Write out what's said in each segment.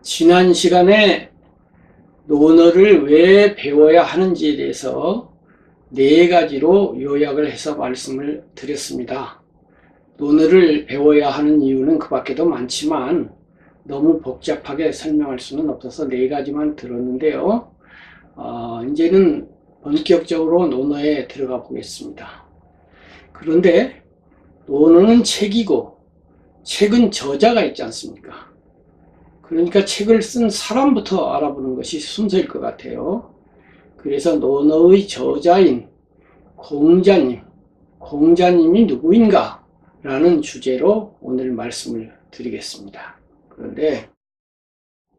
지난 시간에 논어를 왜 배워야 하는지에 대해서 네 가지로 요약을 해서 말씀을 드렸습니다. 논어를 배워야 하는 이유는 그 밖에도 많지만 너무 복잡하게 설명할 수는 없어서 네 가지만 들었는데요. 이제는 본격적으로 논어에 들어가 보겠습니다. 그런데 논어는 책이고 책은 저자가 있지 않습니까? 그러니까 책을 쓴 사람부터 알아보는 것이 순서일 것 같아요. 그래서 논어의 저자인 공자님이 누구인가? 라는 주제로 오늘 말씀을 드리겠습니다. 그런데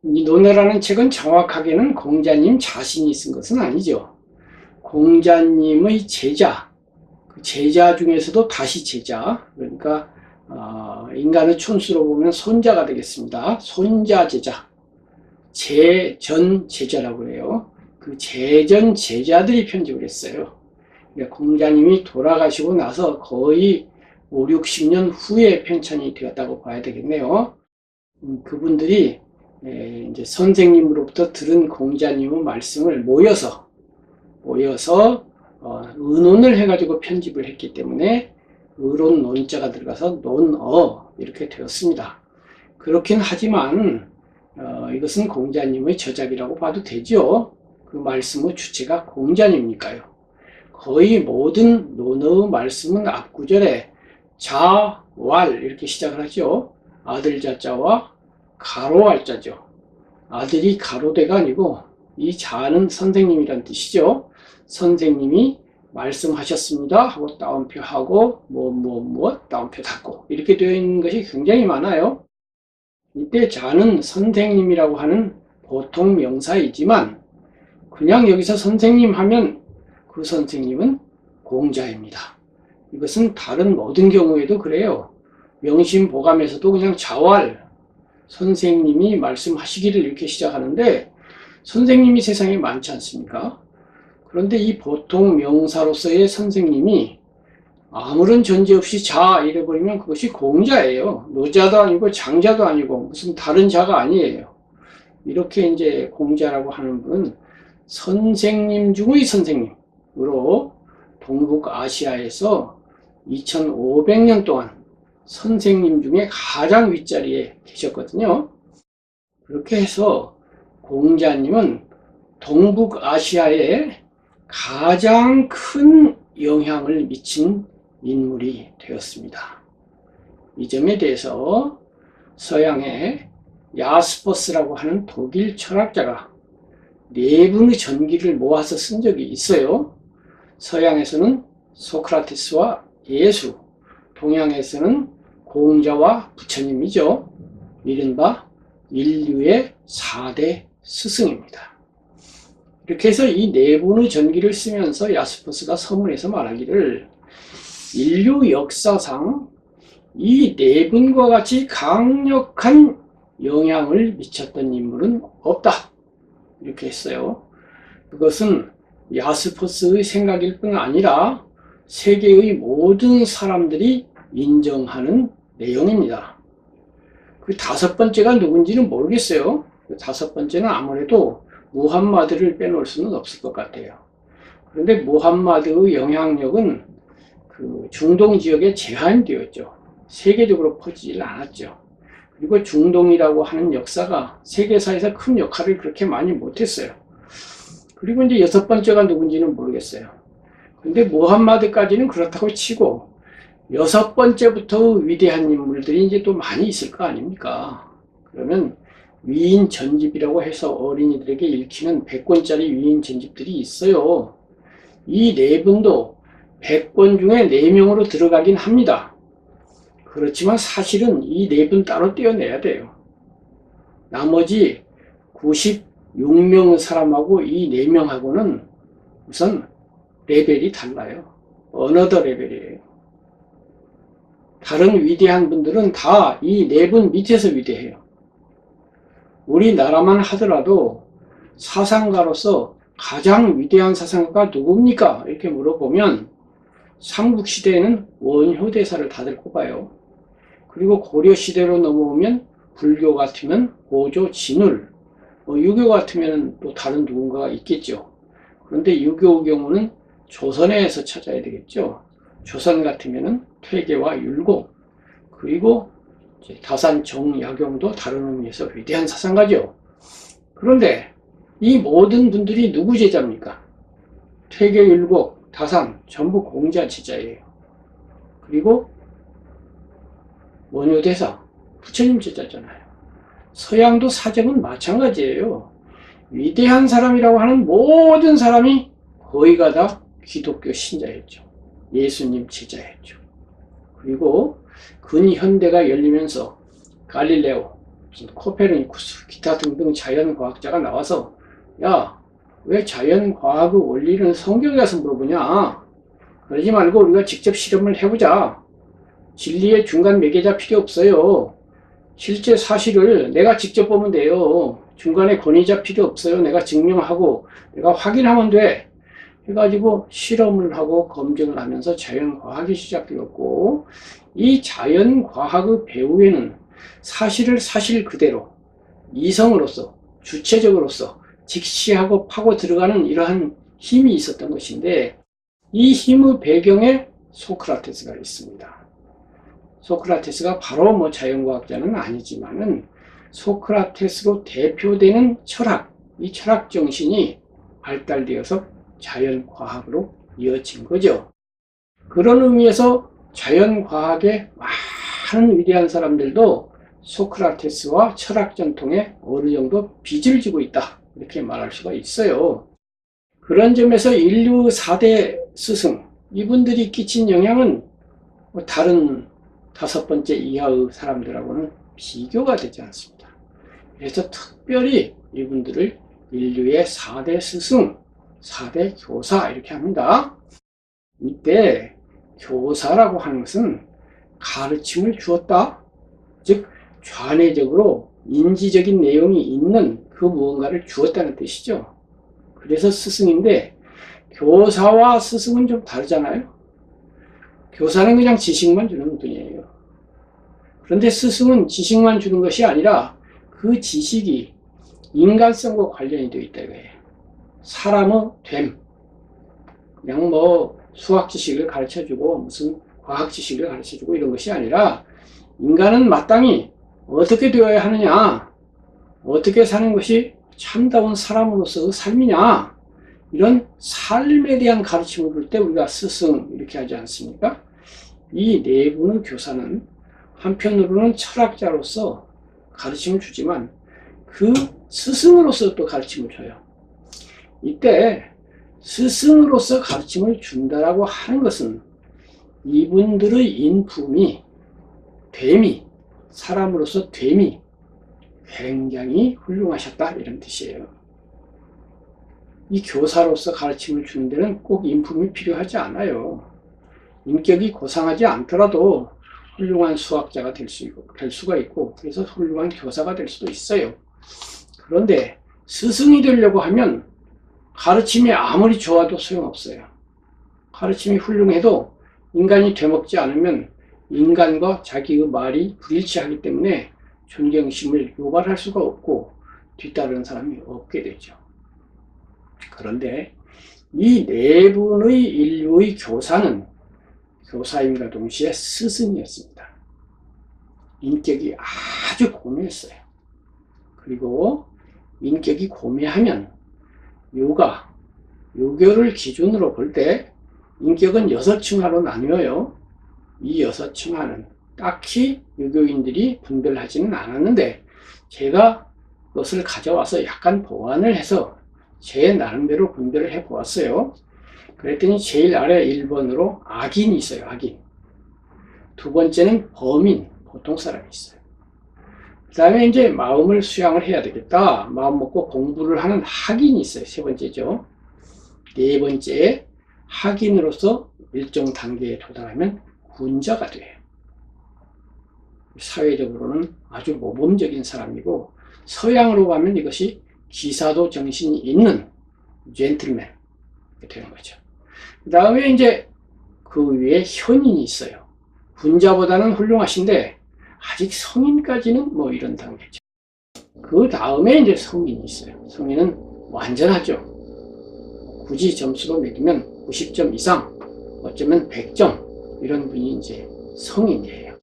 이 논어라는 책은 정확하게는 공자님 자신이 쓴 것은 아니죠. 공자님의 제자, 그 제자 중에서도 다시 제자, 그러니까 인간의 촌수로 보면 손자가 되겠습니다. 손자 제자, 제전 제자라고 해요. 그 제전 제자들이 편집을 했어요. 그러니까 공자님이 돌아가시고 나서 거의 5, 60년 후에 편찬이 되었다고 봐야 되겠네요. 그분들이 이제 선생님으로부터 들은 공자님의 말씀을 모여서 의논을 해가지고 편집을 했기 때문에 의론 논자가 들어가서 논어 이렇게 되었습니다. 그렇긴 하지만 이것은 공자님의 저작이라고 봐도 되죠. 그 말씀의 주체가 공자님이니까요. 거의 모든 논어의 말씀은 앞구절에 자, 왈 이렇게 시작을 하죠. 아들 자자와 가로 알자죠. 아들이 가로대가 아니고 이 자는 선생님이란 뜻이죠. 선생님이 말씀하셨습니다 하고 따옴표 하고 따옴표 닫고 이렇게 되어 있는 것이 굉장히 많아요. 이때 자는 선생님이라고 하는 보통 명사이지만 그냥 여기서 선생님 하면 그 선생님은 공자입니다. 이것은 다른 모든 경우에도 그래요. 명심보감에서도 그냥 자왈 선생님이 말씀하시기를 이렇게 시작하는데 선생님이 세상에 많지 않습니까? 그런데 이 보통 명사로서의 선생님이 아무런 전제 없이 자 이래버리면 그것이 공자예요. 노자도 아니고 장자도 아니고 무슨 다른 자가 아니에요. 이렇게 이제 공자라고 하는 분은 선생님 중의 선생님으로 동북아시아에서 2500년 동안 선생님 중에 가장 윗자리에 계셨거든요. 그렇게 해서 공자님은 동북아시아에 가장 큰 영향을 미친 인물이 되었습니다. 이 점에 대해서 서양의 야스퍼스라고 하는 독일 철학자가 네 분의 전기를 모아서 쓴 적이 있어요. 서양에서는 소크라테스와 예수, 동양에서는 공자와 부처님이죠. 이른바 인류의 4대 스승입니다. 이렇게 해서 이 네 분의 전기를 쓰면서 야스퍼스가 서문에서 말하기를 인류 역사상 이 네 분과 같이 강력한 영향을 미쳤던 인물은 없다. 이렇게 했어요. 그것은 야스퍼스의 생각일 뿐 아니라 세계의 모든 사람들이 인정하는 내용입니다. 그 다섯 번째가 누군지는 모르겠어요. 그 다섯 번째는 아무래도 무함마드를 빼놓을 수는 없을 것 같아요. 그런데 무함마드의 영향력은 그 중동 지역에 제한되었죠. 세계적으로 퍼지질 않았죠. 그리고 중동이라고 하는 역사가 세계사에서 큰 역할을 그렇게 많이 못했어요. 그리고 이제 여섯 번째가 누군지는 모르겠어요. 근데 무함마드까지는 그렇다고 치고 여섯 번째부터 위대한 인물들이 이제 또 많이 있을 거 아닙니까? 그러면 위인 전집이라고 해서 어린이들에게 읽히는 100권짜리 위인 전집들이 있어요. 이 네 분도 100권 중에 4명으로 들어가긴 합니다. 그렇지만 사실은 이 네 분 따로 떼어내야 돼요. 나머지 96명 사람하고 이 4명하고는 우선 레벨이 달라요. 어너더 레벨이에요. 다른 위대한 분들은 다 이 네 분 밑에서 위대해요. 우리나라만 하더라도 사상가로서 가장 위대한 사상가가 누굽니까? 이렇게 물어보면 삼국시대에는 원효대사를 다들 꼽아요. 그리고 고려시대로 넘어오면 불교 같으면 고조 진울, 유교 같으면 또 다른 누군가가 있겠죠. 그런데 유교의 경우는 조선에서 찾아야 되겠죠. 조선 같으면은 퇴계와 율곡, 그리고 다산 정약용도 다른 의미에서 위대한 사상가죠. 그런데 이 모든 분들이 누구 제자입니까? 퇴계, 율곡, 다산 전부 공자 제자예요. 그리고 원효대사 부처님 제자잖아요. 서양도 사정은 마찬가지예요. 위대한 사람이라고 하는 모든 사람이 거의가 다 기독교 신자였죠. 예수님 제자였죠. 그리고 근현대가 열리면서 갈릴레오, 코페르니쿠스, 기타 등등 자연과학자가 나와서 야, 왜 자연과학의 원리는 성경에 가서 물어보냐? 그러지 말고 우리가 직접 실험을 해보자. 진리의 중간 매개자 필요 없어요. 실제 사실을 내가 직접 보면 돼요. 중간에 권위자 필요 없어요. 내가 증명하고 내가 확인하면 돼. 해가지고 실험을 하고 검증을 하면서 자연과학이 시작되었고, 이 자연과학의 배후에는 사실을 사실 그대로 이성으로서 주체적으로서 직시하고 파고 들어가는 이러한 힘이 있었던 것인데, 이 힘의 배경에 소크라테스가 있습니다. 소크라테스가 바로 뭐 자연과학자는 아니지만은 소크라테스로 대표되는 철학, 이 철학 정신이 발달되어서 자연과학으로 이어진 거죠. 그런 의미에서 자연과학의 많은 위대한 사람들도 소크라테스와 철학 전통에 어느 정도 빚을 지고 있다, 이렇게 말할 수가 있어요. 그런 점에서 인류 4대 스승, 이분들이 끼친 영향은 다른 5번째 이하의 사람들하고는 비교가 되지 않습니다. 그래서 특별히 이분들을 인류의 4대 스승, 4대 교사 이렇게 합니다. 이때 교사라고 하는 것은 가르침을 주었다, 즉 좌뇌적으로 인지적인 내용이 있는 그 무언가를 주었다는 뜻이죠. 그래서 스승인데, 교사와 스승은 좀 다르잖아요. 교사는 그냥 지식만 주는 분이에요. 그런데 스승은 지식만 주는 것이 아니라 그 지식이 인간성과 관련이 되어 있다 이거예요. 사람의 됨, 그냥 뭐 수학 지식을 가르쳐주고 무슨 과학 지식을 가르쳐주고 이런 것이 아니라, 인간은 마땅히 어떻게 되어야 하느냐, 어떻게 사는 것이 참다운 사람으로서의 삶이냐, 이런 삶에 대한 가르침을 볼 때 우리가 스승 이렇게 하지 않습니까? 이 네 분의 교사는 한편으로는 철학자로서 가르침을 주지만 그 스승으로서 또 가르침을 줘요. 이때 스승으로서 가르침을 준다라고 하는 것은 이분들의 인품이, 됨이, 사람으로서 됨이 굉장히 훌륭하셨다, 이런 뜻이에요. 이 교사로서 가르침을 주는 데는 꼭 인품이 필요하지 않아요. 인격이 고상하지 않더라도 훌륭한 수학자가 될 수가 있고, 그래서 훌륭한 교사가 될 수도 있어요. 그런데 스승이 되려고 하면 가르침이 아무리 좋아도 소용없어요. 가르침이 훌륭해도 인간이 되먹지 않으면 인간과 자기의 말이 불일치하기 때문에 존경심을 유발할 수가 없고 뒤따르는 사람이 없게 되죠. 그런데 이 네 분의 인류의 교사는 교사임과 동시에 스승이었습니다. 인격이 아주 고매했어요. 그리고 인격이 고매하면 유교를 기준으로 볼 때 인격은 6층하로 나뉘어요. 이 6층하는 딱히 유교인들이 분별하지는 않았는데, 제가 그것을 가져와서 약간 보완을 해서 제 나름대로 분별을 해 보았어요. 그랬더니 제일 아래 1번으로 악인이 있어요. 악인. 두 번째는 범인, 보통 사람이 있어요. 그 다음에 이제 마음을 수양을 해야 되겠다, 마음 먹고 공부를 하는 학인이 있어요. 3번째죠. 4번째, 학인으로서 일정 단계에 도달하면 군자가 돼요. 사회적으로는 아주 모범적인 사람이고, 서양으로 가면 이것이 기사도 정신이 있는 젠틀맨 되는 거죠. 그 다음에 이제 그 위에 현인이 있어요. 군자보다는 훌륭하신데 아직 성인까지는 뭐 이런 단계죠. 그 다음에 이제 성인이 있어요. 성인은 완전하죠. 굳이 점수로 매기면 90점 이상, 어쩌면 100점, 이런 분이 이제 성인이에요.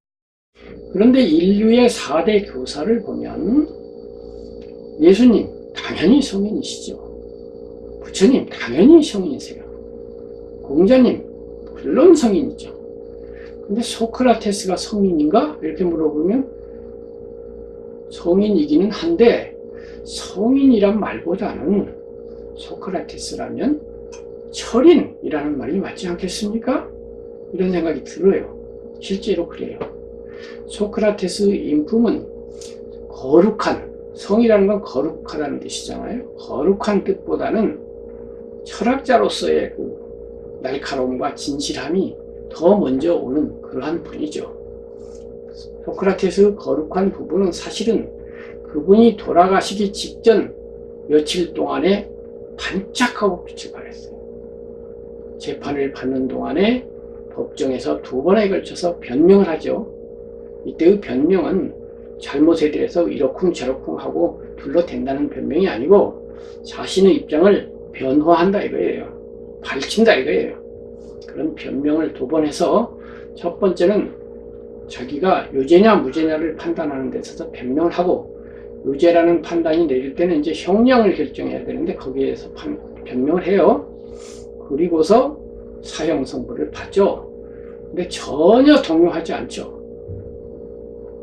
그런데 인류의 4대 교사를 보면 예수님 당연히 성인이시죠. 부처님 당연히 성인이세요. 공자님 물론 성인이죠. 근데 소크라테스가 성인인가? 이렇게 물어보면 성인이기는 한데 성인이란 말보다는 소크라테스라면 철인이라는 말이 맞지 않겠습니까? 이런 생각이 들어요. 실제로 그래요. 소크라테스 인품은 거룩한, 성이라는 건 거룩하다는 뜻이잖아요. 거룩한 뜻보다는 철학자로서의 그 날카로움과 진실함이 더 먼저 오는 그러한 분이죠. 소크라테스 거룩한 부분은 사실은 그분이 돌아가시기 직전 며칠 동안에 반짝하고 빛을 발했어요. 재판을 받는 동안에 법정에서 2번에 걸쳐서 변명을 하죠. 이때의 변명은 잘못에 대해서 이러쿵저러쿵 하고 둘러댄다는 변명이 아니고 자신의 입장을 변호한다 이거예요. 밝힌다 이거예요. 그런 변명을 2번 해서 첫 번째는 자기가 유죄냐 무죄냐를 판단하는 데 있어서 변명을 하고 유죄라는 판단이 내릴 때는 이제 형량을 결정해야 되는데 거기에서 변명을 해요. 그리고서 사형 선고를 받죠. 근데 전혀 동요하지 않죠.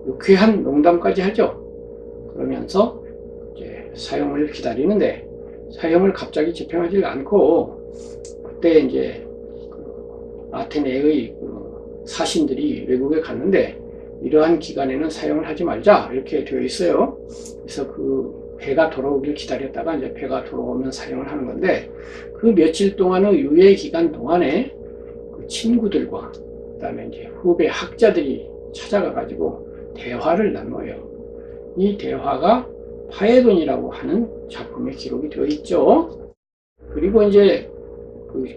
유쾌한 농담까지 하죠. 그러면서 이제 사형을 기다리는데 사형을 갑자기 집행하지 않고 그때 이제 아테네의 사신들이 외국에 갔는데 이러한 기간에는 사용을 하지 말자 이렇게 되어 있어요. 그래서 그 배가 돌아오길 기다렸다가 이제 배가 돌아오면 사용을 하는 건데 그 며칠 동안의 유예 기간 동안에 그 친구들과 그다음에 이제 후배 학자들이 찾아가 가지고 대화를 나눠요. 이 대화가 파에돈이라고 하는 작품에 기록이 되어 있죠. 그리고 이제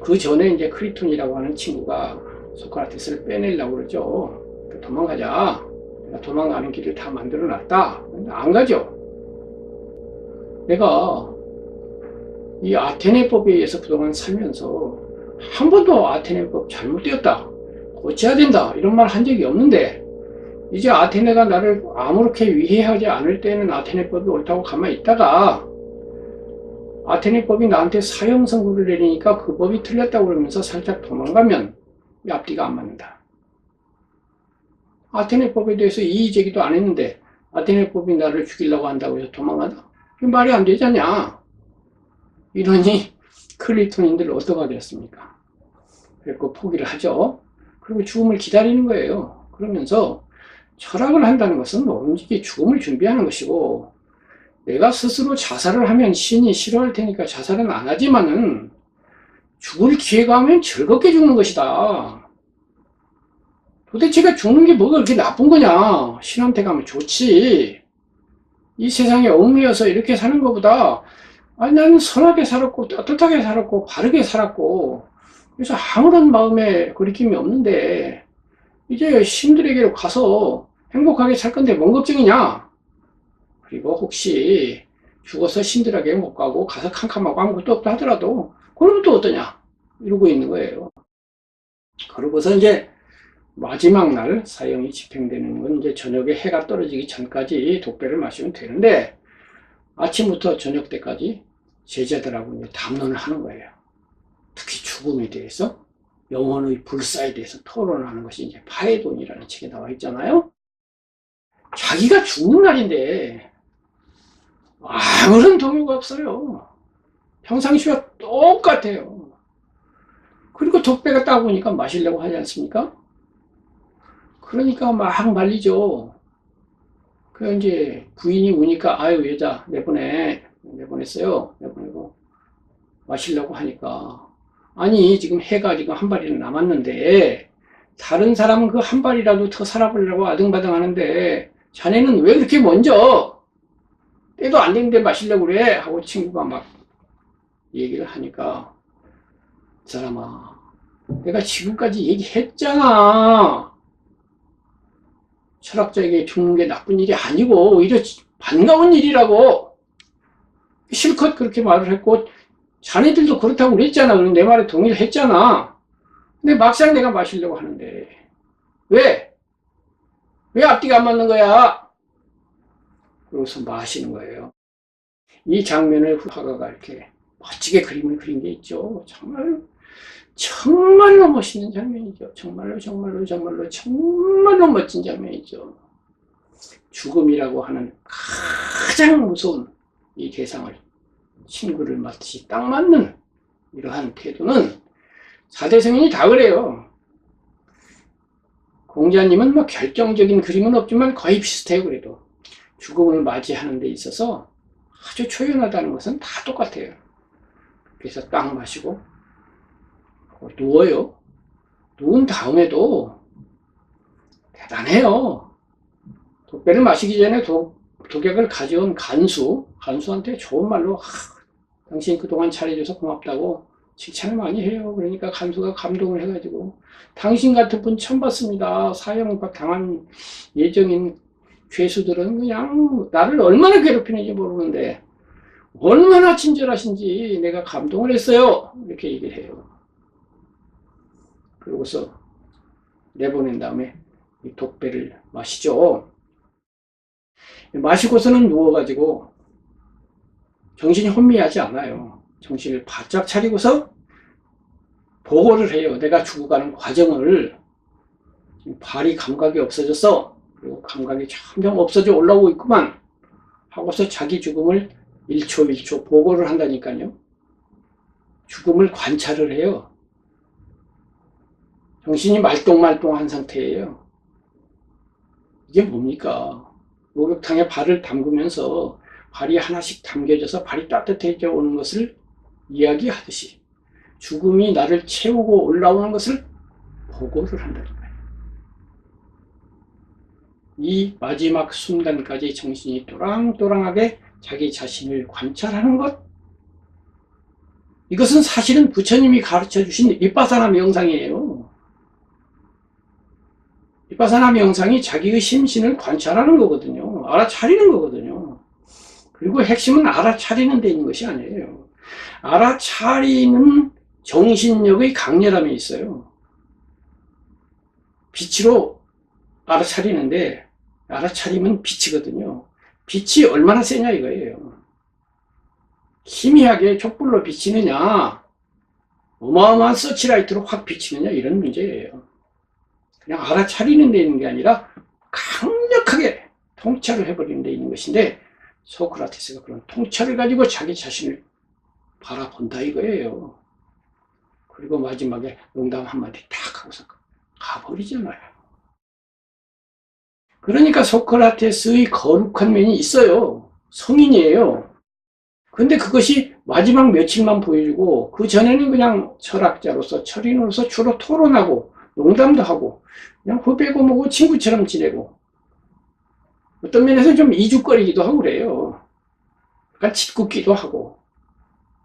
그 전에 이제 크리톤이라고 하는 친구가 소크라테스를 빼내려고 그러죠. 도망가자. 내가 도망가는 길을 다 만들어 놨다. 안 가죠. 내가 이 아테네법에 의해서 그동안 살면서 한 번도 아테네법 잘못되었다. 고쳐야 된다. 이런 말 한 적이 없는데 이제 아테네가 나를 아무렇게 위해하지 않을 때는 아테네법이 옳다고 가만히 있다가 아테네법이 나한테 사형 선고를 내리니까 그 법이 틀렸다고 그러면서 살짝 도망가면 앞뒤가 안 맞는다. 아테네법에 대해서 이의제기도 안 했는데 아테네법이 나를 죽이려고 한다고 해서 도망간다? 그 말이 안 되잖냐. 이러니 클리톤인들 어떠가 되었습니까? 그래서 포기를 하죠. 그리고 죽음을 기다리는 거예요. 그러면서 철학을 한다는 것은 오로지 죽음을 준비하는 것이고 내가 스스로 자살을 하면 신이 싫어할 테니까 자살은 안 하지만은 죽을 기회가 오면 즐겁게 죽는 것이다. 도대체가 죽는 게 뭐가 그렇게 나쁜 거냐. 신한테 가면 좋지. 이 세상에 얽매여서 이렇게 사는 것보다 아니 나는 선하게 살았고 떳떳하게 살았고 바르게 살았고 그래서 아무런 마음에 거리낌이 없는데 이제 신들에게로 가서 행복하게 살 건데 뭔 걱정이냐. 그리고 혹시 죽어서 신들에게 못 가고 가서 캄캄하고 아무것도 없다 하더라도 그러면 또 어떠냐 이러고 있는 거예요. 그러고서 이제 마지막 날 사형이 집행되는 건 이제 저녁에 해가 떨어지기 전까지 독배를 마시면 되는데 아침부터 저녁 때까지 제자들하고 이제 담론을 하는 거예요. 특히 죽음에 대해서 영혼의 불사에 대해서 토론하는 것이 이제 파에돈이라는 책에 나와 있잖아요. 자기가 죽는 날인데 아무런 동요가 없어요. 평상시와 똑같아요. 그리고 독배가 딱 오니까 마시려고 하지 않습니까? 그러니까 막 말리죠. 그 이제 부인이 우니까 아유 여자 내보냈어요. 내보내고 마시려고 하니까 아니 지금 해가 지금 한 발이나 남았는데 다른 사람은 그 한 발이라도 더 살아보려고 아등바등 하는데 자네는 왜 그렇게 먼저 때도 안 됐는데 마시려고 그래 하고 친구가 막 얘기를 하니까 그 사람아 내가 지금까지 얘기했잖아. 철학자에게 죽는 게 나쁜 일이 아니고 오히려 반가운 일이라고 실컷 그렇게 말을 했고 자네들도 그렇다고 그랬잖아. 그럼 내 말에 동의를 했잖아. 근데 막상 내가 마시려고 하는데 왜? 왜 앞뒤가 안 맞는 거야? 그러고서 마시는 거예요. 이 장면을 화가가 이렇게 멋지게 그림을 그린 게 있죠. 정말로 멋있는 장면이죠. 정말로 멋진 장면이죠. 죽음이라고 하는 가장 무서운 이 대상을 친구를 맞듯이 딱 맞는 이러한 태도는 사대성인이 다 그래요. 공자님은 뭐 결정적인 그림은 없지만 거의 비슷해요. 그래도 죽음을 맞이하는 데 있어서 아주 초연하다는 것은 다 똑같아요. 그래서 딱 마시고 누워요. 누운 다음에도 대단해요. 독배를 마시기 전에 독약을 가져온 간수한테 좋은 말로 당신 그동안 잘해줘서 고맙다고 칭찬을 많이 해요. 그러니까 간수가 감동을 해가지고 당신 같은 분 처음 봤습니다. 사형 당한 예정인 죄수들은 그냥 나를 얼마나 괴롭히는지 모르는데 얼마나 친절하신지 내가 감동을 했어요. 이렇게 얘기를 해요. 그러고서 내보낸 다음에 이 독배를 마시죠. 마시고서는 누워가지고 정신이 혼미하지 않아요. 정신을 바짝 차리고서 보고를 해요. 내가 죽어가는 과정을. 발이 감각이 없어졌어. 그리고 감각이 점점 없어져 올라오고 있구만. 하고서 자기 죽음을 1초 1초 보고를 한다니까요. 죽음을 관찰을 해요. 정신이 말똥말똥한 상태예요. 이게 뭡니까? 목욕탕에 발을 담그면서 발이 하나씩 담겨져서 발이 따뜻해져 오는 것을 이야기하듯이 죽음이 나를 채우고 올라오는 것을 보고를 한다니까요. 이 마지막 순간까지 정신이 또랑또랑하게 자기 자신을 관찰하는 것, 이것은 사실은 부처님이 가르쳐 주신 윗바사나 명상이에요. 윗바사나 명상이 자기의 심신을 관찰하는 거거든요. 알아차리는 거거든요. 그리고 핵심은 알아차리는 데 있는 것이 아니에요. 알아차리는 정신력의 강렬함이 있어요. 빛으로 알아차리는데 알아차리면 빛이거든요. 빛이 얼마나 세냐 이거예요. 희미하게 촛불로 비치느냐 어마어마한 서치라이트로 확 비치느냐 이런 문제예요. 그냥 알아차리는 데 있는 게 아니라 강력하게 통찰을 해버리는 데 있는 것인데 소크라테스가 그런 통찰을 가지고 자기 자신을 바라본다 이거예요. 그리고 마지막에 농담 한마디 탁 하고서 가버리잖아요. 그러니까 소크라테스의 거룩한 면이 있어요. 성인이에요. 근데 그것이 마지막 며칠만 보여주고 그 전에는 그냥 철학자로서 철인으로서 주로 토론하고 농담도 하고 그냥 후배고 뭐고 친구처럼 지내고 어떤 면에서 좀 이죽거리기도 하고 그래요. 약간 짓궂기도 하고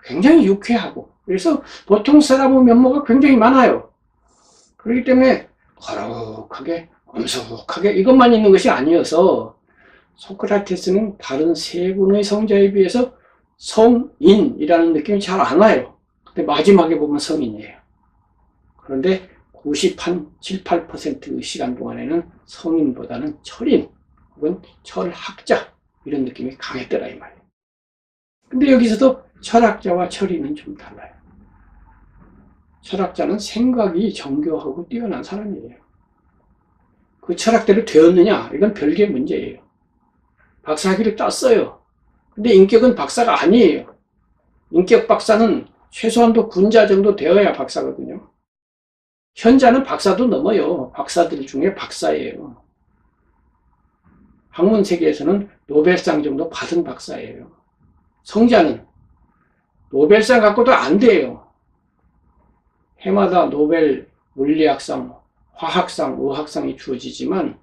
굉장히 유쾌하고 그래서 보통 사람의 면모가 굉장히 많아요. 그렇기 때문에 거룩하게 엄숙하게 이것만 있는 것이 아니어서 소크라테스는 다른 세 분의 성자에 비해서 성인이라는 느낌이 잘 안 와요. 근데 마지막에 보면 성인이에요. 그런데 97, 8%의 시간 동안에는 성인보다는 철인 혹은 철학자 이런 느낌이 강했더라 이 말이에요. 근데 여기서도 철학자와 철인은 좀 달라요. 철학자는 생각이 정교하고 뛰어난 사람이에요. 그 철학대로 되었느냐 이건 별개의 문제예요. 박사학위를 땄어요. 근데 인격은 박사가 아니에요. 인격 박사는 최소한도 군자 정도 되어야 박사거든요. 현자는 박사도 넘어요. 박사들 중에 박사예요. 학문 세계에서는 노벨상 정도 받은 박사예요. 성자는 노벨상 갖고도 안 돼요. 해마다 노벨 물리학상, 화학상, 의학상이 주어지지만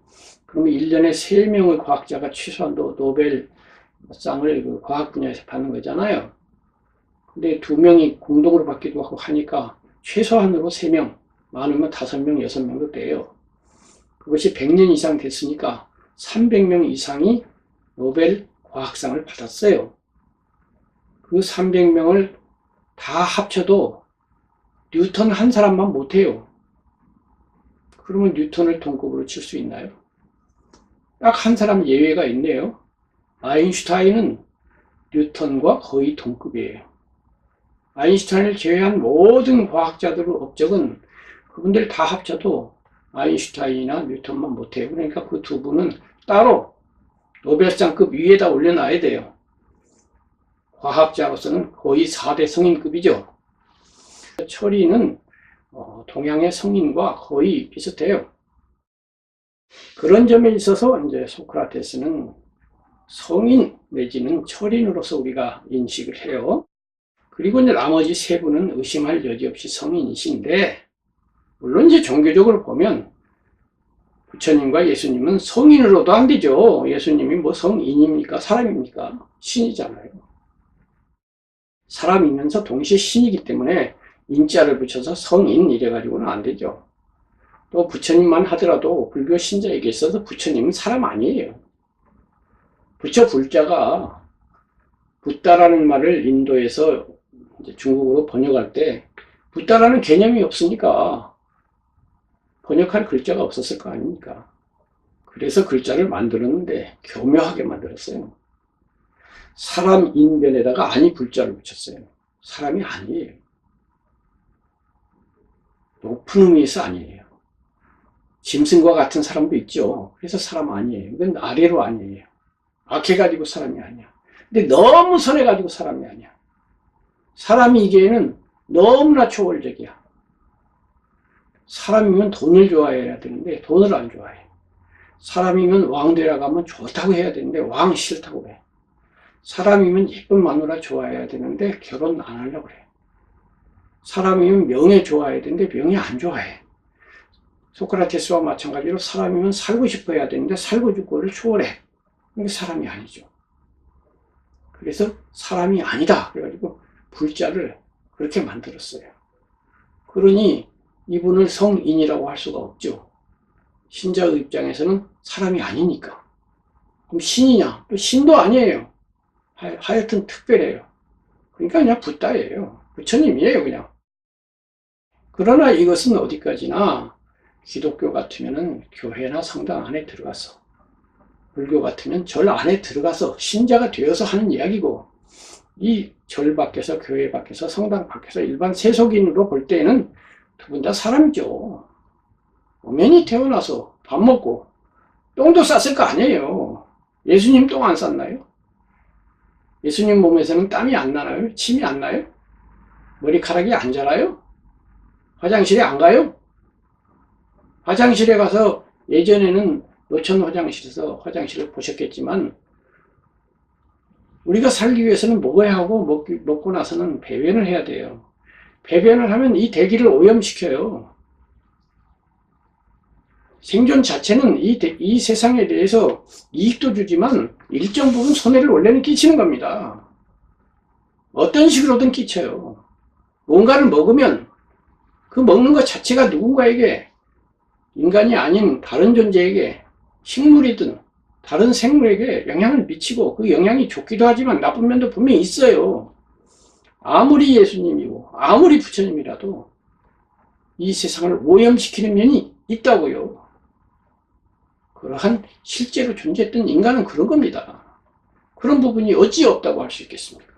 그러면 1년에 3명의 과학자가 최소한도 노벨상을 그 과학 분야에서 받는 거잖아요. 근데 2명이 공동으로 받기도 하고 하니까 최소한으로 3명, 많으면 5명, 6명도 돼요. 그것이 100년 이상 됐으니까 300명 이상이 노벨 과학상을 받았어요. 그 300명을 다 합쳐도 뉴턴 한 사람만 못해요. 그러면 뉴턴을 동급으로 칠 수 있나요? 딱 한 사람 예외가 있네요. 아인슈타인은 뉴턴과 거의 동급이에요. 아인슈타인을 제외한 모든 과학자들의 업적은 그분들 다 합쳐도 아인슈타인이나 뉴턴만 못해요. 그러니까 그 두 분은 따로 노벨상급 위에다 올려놔야 돼요. 과학자로서는 거의 4대 성인급이죠. 철이는 동양의 성인과 거의 비슷해요. 그런 점에 있어서 이제 소크라테스는 성인 내지는 철인으로서 우리가 인식을 해요. 그리고 이제 나머지 세 분은 의심할 여지 없이 성인이신데, 물론 이제 종교적으로 보면 부처님과 예수님은 성인으로도 안 되죠. 예수님이 뭐 성인입니까? 사람입니까? 신이잖아요. 사람이면서 동시에 신이기 때문에 인자를 붙여서 성인 이래가지고는 안 되죠. 또 부처님만 하더라도 불교 신자에게 있어서 부처님은 사람 아니에요. 부처 불자가 붓다라는 말을 인도에서 이제 중국어로 번역할 때 붓다라는 개념이 없으니까 번역할 글자가 없었을 거 아닙니까? 그래서 글자를 만들었는데 교묘하게 만들었어요. 사람 인변에다가 아니 불자를 붙였어요. 사람이 아니에요. 높은 의미에서 아니에요. 짐승과 같은 사람도 있죠. 그래서 사람 아니에요. 이건 아래로 아니에요. 악해가지고 사람이 아니야. 근데 너무 선해가지고 사람이 아니야. 사람이기에는 너무나 초월적이야. 사람이면 돈을 좋아해야 되는데 돈을 안 좋아해. 사람이면 왕 되라고 하면 좋다고 해야 되는데 왕 싫다고 해. 사람이면 예쁜 마누라 좋아해야 되는데 결혼 안 하려고 그래. 사람이면 명예 좋아해야 되는데 명예 안 좋아해. 소크라테스와 마찬가지로 사람이면 살고 싶어 해야 되는데 살고 죽고를 초월해. 이게 사람이 아니죠. 그래서 사람이 아니다. 그래가지고 불자를 그렇게 만들었어요. 그러니 이분을 성인이라고 할 수가 없죠. 신자의 입장에서는 사람이 아니니까. 그럼 신이냐? 또 신도 아니에요. 하여튼 특별해요. 그러니까 그냥 붓다예요. 부처님이에요, 그냥. 그러나 이것은 어디까지나 기독교 같으면은 교회나 성당 안에 들어가서, 불교 같으면 절 안에 들어가서 신자가 되어서 하는 이야기고, 이 절 밖에서, 교회 밖에서, 성당 밖에서 일반 세속인으로 볼 때는 두 분 다 사람이죠. 엄연히 태어나서 밥 먹고 똥도 쌌을 거 아니에요. 예수님 똥 안 쌌나요? 예수님 몸에서는 땀이 안 나나요? 침이 안 나요? 머리카락이 안 자라요? 화장실에 안 가요? 화장실에 가서 예전에는 노천 화장실에서 화장실을 보셨겠지만 우리가 살기 위해서는 먹어야 하고 먹고 나서는 배변을 해야 돼요. 배변을 하면 이 대기를 오염시켜요. 생존 자체는 이 세상에 대해서 이익도 주지만 일정 부분 손해를 원래는 끼치는 겁니다. 어떤 식으로든 끼쳐요. 뭔가를 먹으면 그 먹는 것 자체가 누군가에게, 인간이 아닌 다른 존재에게, 식물이든 다른 생물에게 영향을 미치고 그 영향이 좋기도 하지만 나쁜 면도 분명히 있어요. 아무리 예수님이고 아무리 부처님이라도 이 세상을 오염시키는 면이 있다고요. 그러한 실제로 존재했던 인간은 그런 겁니다. 그런 부분이 어찌 없다고 할 수 있겠습니까?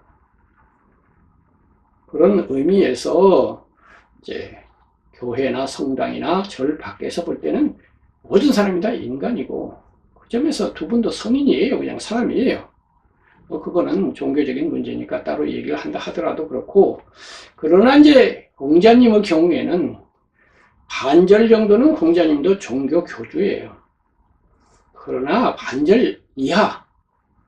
그런 의미에서 이제 교회나 성당이나 절 밖에서 볼 때는 모든 사람이 다 인간이고 그 점에서 두 분도 성인이에요. 그냥 사람이에요. 그거는 종교적인 문제니까 따로 얘기를 한다 하더라도 그렇고, 그러나 이제 공자님의 경우에는 반절 정도는 공자님도 종교 교주예요. 그러나 반절 이하,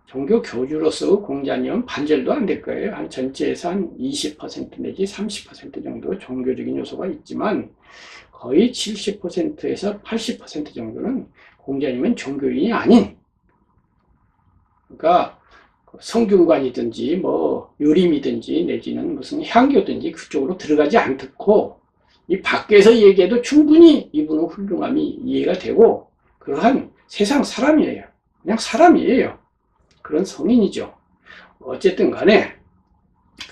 종교 교주로서 공자님은 반절도 안 될 거예요. 한 전체에서 한 20% 내지 30% 정도 종교적인 요소가 있지만 거의 70%에서 80% 정도는 공자님은 종교인이 아닌, 그러니까 성균관이든지 뭐 요림이든지 내지는 무슨 향교든지 그쪽으로 들어가지 않고 이 밖에서 얘기해도 충분히 이분의 훌륭함이 이해가 되고 그러한 세상 사람이에요. 그냥 사람이에요. 그런 성인이죠. 어쨌든 간에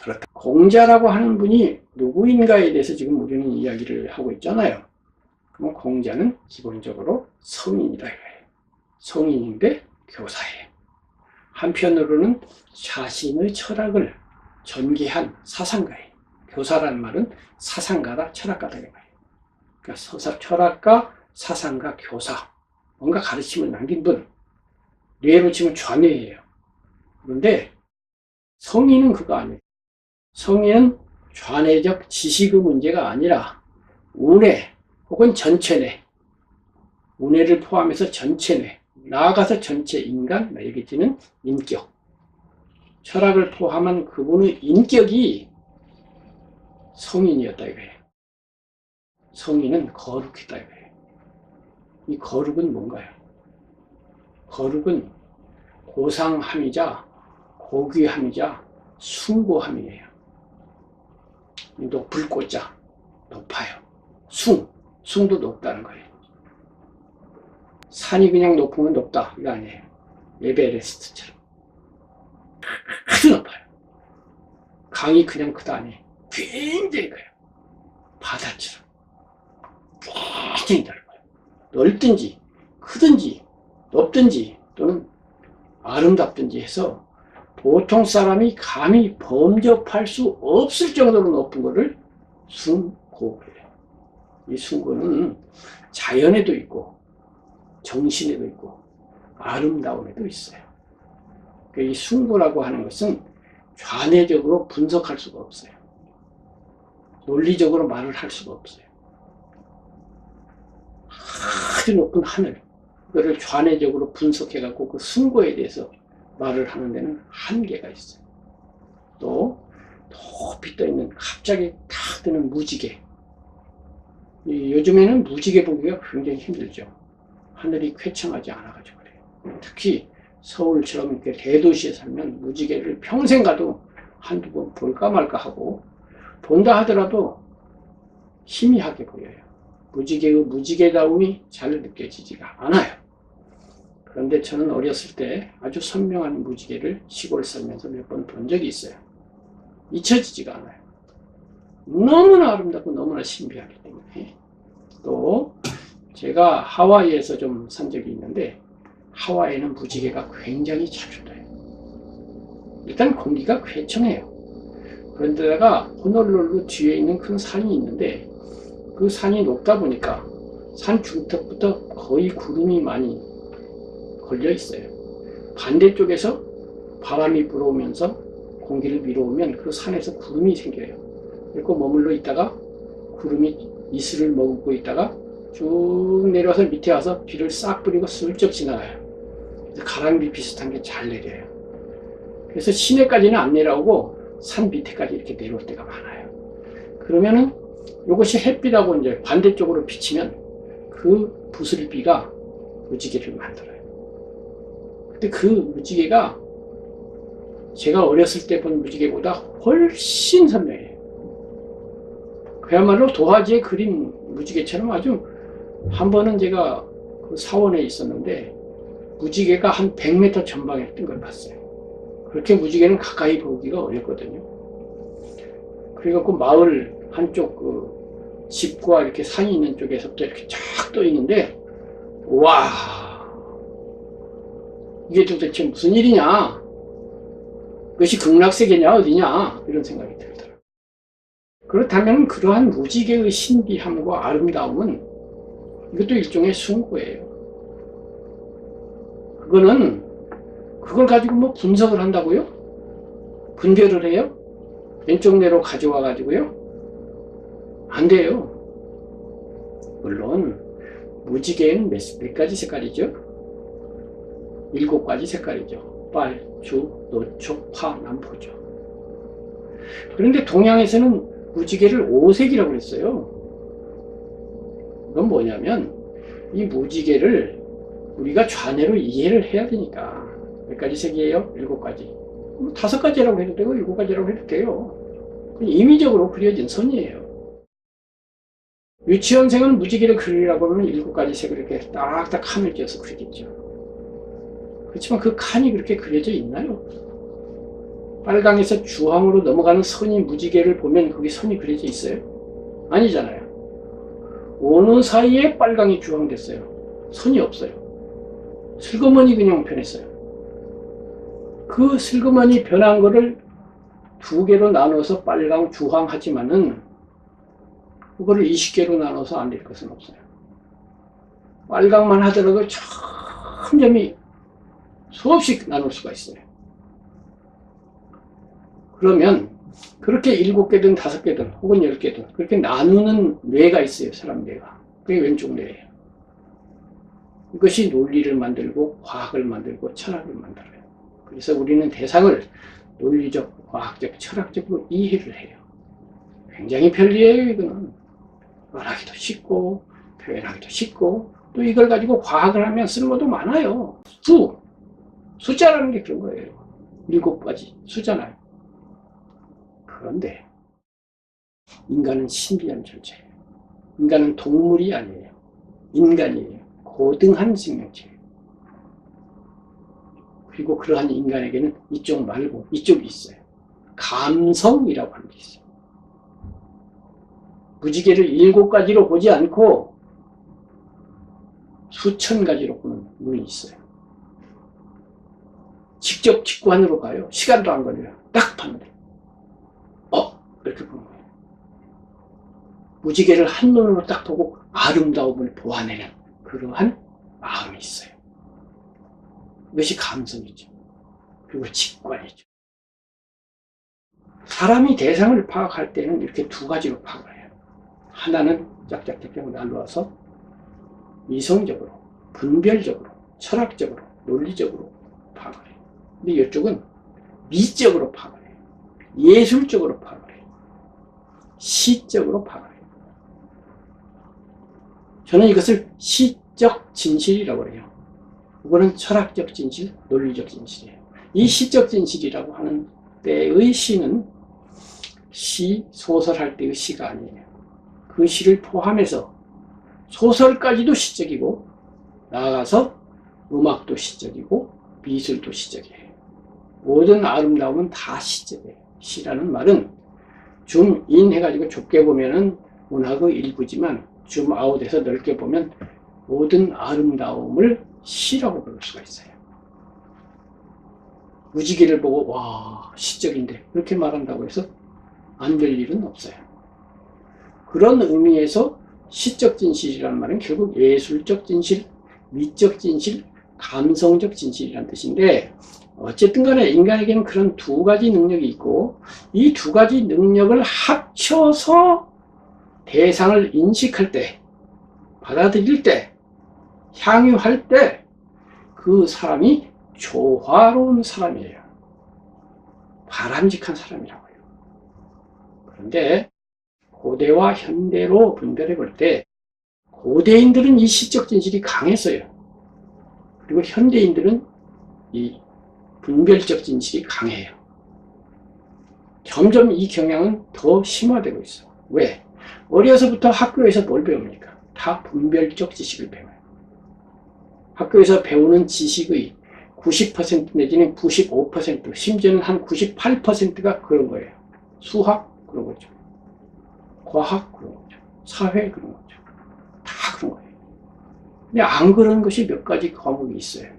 그렇다. 공자라고 하는 분이 누구인가에 대해서 지금 우리는 이야기를 하고 있잖아요. 그럼 공자는 기본적으로 성인이다 이거예요. 성인인데 교사예요. 한편으로는 자신의 철학을 전개한 사상가예요. 교사라는 말은 사상가다, 철학가다 이거예요. 그러니까 철학가, 사상가, 교사, 뭔가 가르침을 남긴 분, 뇌로 치면 좌뇌예요. 그런데 성인은 그거 아니에요. 성인은 좌뇌적 지식의 문제가 아니라 우뇌 혹은 전체뇌, 우뇌를 포함해서 전체뇌, 나아가서 전체 인간, 얘기지는 인격, 철학을 포함한 그분의 인격이 성인이었다 이거예요. 성인은 거룩했다 이거예요. 이 거룩은 뭔가요? 거룩은 고상함이자 고귀함이자 숭고함이에요. 높을 고자, 높아요. 숭도 높다는 거예요. 산이 그냥 높으면 높다 이거 아니에요. 에베레스트처럼 아주 높아요. 강이 그냥 크다 아니에요. 굉장히 커요. 바다처럼 굉장히 넓어요. 넓든지 크든지 높든지 또는 아름답든지 해서 보통 사람이 감히 범접할 수 없을 정도로 높은 것을 숭고해요. 이 숭고는 자연에도 있고 정신에도 있고 아름다움에도 있어요. 이 숭고라고 하는 것은 좌뇌적으로 분석할 수가 없어요. 논리적으로 말을 할 수가 없어요. 아주 높은 하늘, 그거를 좌뇌적으로 분석해갖고 그 숭고에 대해서 말을 하는 데는 한계가 있어요. 또 높이 떠있는 갑자기 탁 뜨는 무지개. 요즘에는 무지개 보기가 굉장히 힘들죠. 하늘이 쾌청하지 않아가지고 그래요. 특히 서울처럼 이렇게 대도시에 살면 무지개를 평생 가도 한두 번 볼까 말까 하고 본다 하더라도 희미하게 보여요. 무지개의 무지개다움이 잘 느껴지지가 않아요. 그런데 저는 어렸을 때 아주 선명한 무지개를 시골 살면서 몇 번 본 적이 있어요. 잊혀지지가 않아요. 너무나 아름답고 너무나 신비하기 때문에. 또 제가 하와이에서 좀 산 적이 있는데 하와이는 무지개가 굉장히 자주 떠요. 일단 공기가 쾌청해요. 그런데다가 호놀룰루 뒤에 있는 큰 산이 있는데 그 산이 높다 보니까 산 중턱부터 거의 구름이 많이 걸려 있어요. 반대쪽에서 바람이 불어오면서 공기를 밀어오면 그 산에서 구름이 생겨요. 그리고 머물러 있다가 구름이 이슬을 머금고 있다가 쭉 내려와서 밑에 와서 비를 싹 뿌리고 슬쩍 지나가요. 가랑비 비슷한 게 잘 내려요. 그래서 시내까지는 안 내려오고 산 밑에까지 이렇게 내려올 때가 많아요. 그러면은 이것이 햇빛하고 이제 반대쪽으로 비치면 그 부슬비가 무지개를 만들어요. 근데 그 무지개가 제가 어렸을 때 본 무지개보다 훨씬 선명해요. 그야말로 도화지에 그린 무지개처럼 아주 한 번은 제가 그 사원에 있었는데 무지개가 한 100m 전방에 뜬 걸 봤어요. 그렇게 무지개는 가까이 보기가 어렵거든요. 그래갖고 마을 한쪽 그 집과 이렇게 산이 있는 쪽에서부터 이렇게 쫙 떠 있는데, 와, 이게 도대체 무슨 일이냐? 그것이 극락세계냐 어디냐? 이런 생각이 들더라고요. 그렇다면 그러한 무지개의 신비함과 아름다움은 이것도 일종의 숭고예요. 그걸 가지고 뭐 분석을 한다고요? 분별을 해요? 왼쪽 뇌로 가져와 가지고요? 안 돼요. 물론 무지개에는 몇 가지 색깔이죠? 7가지 색깔이죠. 빨, 주, 노초, 파, 남포죠. 그런데 동양에서는 무지개를 5색이라고 했어요. 그건 뭐냐면 이 무지개를 우리가 좌뇌로 이해를 해야 되니까. 몇 가지 색이에요? 7가지. 5가지라고 해도 되고 7가지라고 해도 돼요. 임의적으로 그려진 선이에요. 유치원생은 무지개를 그리라고 하면 7가지 색을 이렇게 딱딱 칸을 껴서 그리겠죠. 그렇지만 그 칸이 그렇게 그려져 있나요? 빨강에서 주황으로 넘어가는 선이 무지개를 보면 거기 선이 그려져 있어요? 아니잖아요. 어느 사이에 빨강이 주황 됐어요? 선이 없어요. 슬그머니 그냥 변했어요. 그 슬그머니 변한 거를 2개로 나눠서 빨강, 주황 하지만은 그거를 20개로 나눠서 안 될 것은 없어요. 빨강만 하더라도 점점이 수없이 나눌 수가 있어요. 그러면 그렇게 7개든 5개든 혹은 10개든 그렇게 나누는 뇌가 있어요. 사람 뇌가. 그게 왼쪽 뇌예요. 이것이 논리를 만들고 과학을 만들고 철학을 만들어요. 그래서 우리는 대상을 논리적, 과학적, 철학적으로 이해를 해요. 굉장히 편리해요. 이거는 말하기도 쉽고 표현하기도 쉽고 또 이걸 가지고 과학을 하면 쓸모도 많아요. 숫자라는 게 그런 거예요. 7가지 숫자나요. 그런데 인간은 신비한 존재예요. 인간은 동물이 아니에요. 인간이에요. 고등한 생명체예요. 그리고 그러한 인간에게는 이쪽 말고 이쪽이 있어요. 감성이라고 하는 게 있어요. 무지개를 7가지로 보지 않고 수천 가지로 보는 눈이 있어요. 직접 직관으로 봐요. 시간도 안 걸려요. 딱 봤는데 이렇게 보는 거예요. 무지개를 한눈으로 딱 보고 아름다움을 보아내는 그러한 마음이 있어요. 이것이 감성이죠. 그리고 직관이죠. 사람이 대상을 파악할 때는 이렇게 2가지로 파악을 해요. 하나는 짝짝짝짝 나누어서 이성적으로, 분별적으로, 철학적으로, 논리적으로 파악을 해요. 근데 이쪽은 미적으로 파악을 해요. 예술적으로 파악을 해요. 시적으로 파악을 해요. 저는 이것을 시적 진실이라고 해요. 이거는 철학적 진실, 논리적 진실이에요. 이 시적 진실이라고 하는 때의 시는 소설할 때의 시가 아니에요. 그 시를 포함해서 소설까지도 시적이고 나아가서 음악도 시적이고 미술도 시적이에요. 모든 아름다움은 다 시적이에요. 시라는 말은 줌인 해가지고 좁게 보면은 문학의 일부지만 줌아웃해서 넓게 보면 모든 아름다움을 시라고 부를 수가 있어요. 무지개를 보고 와 시적인데 그렇게 말한다고 해서 안 될 일은 없어요. 그런 의미에서 시적 진실이라는 말은 결국 예술적 진실, 미적 진실, 감성적 진실이라는 뜻인데 어쨌든 간에 인간에게는 그런 2가지 능력이 있고 이 2가지 능력을 합쳐서 대상을 인식할 때, 받아들일 때, 향유할 때 그 사람이 조화로운 사람이에요. 바람직한 사람이라고 해요. 그런데 고대와 현대로 분별해 볼 때 고대인들은 이 시적 진실이 강했어요. 그리고 현대인들은 이 분별적 진실이 강해요. 점점 이 경향은 더 심화되고 있어요. 왜? 어려서부터 학교에서 뭘 배웁니까? 다 분별적 지식을 배워요. 학교에서 배우는 지식의 90% 내지는 95%, 심지어는 한 98%가 그런 거예요. 수학 그런 거죠. 과학 그런 거죠. 사회 그런 거죠. 다 그런 거예요. 근데 안 그런 것이 몇 가지 과목이 있어요.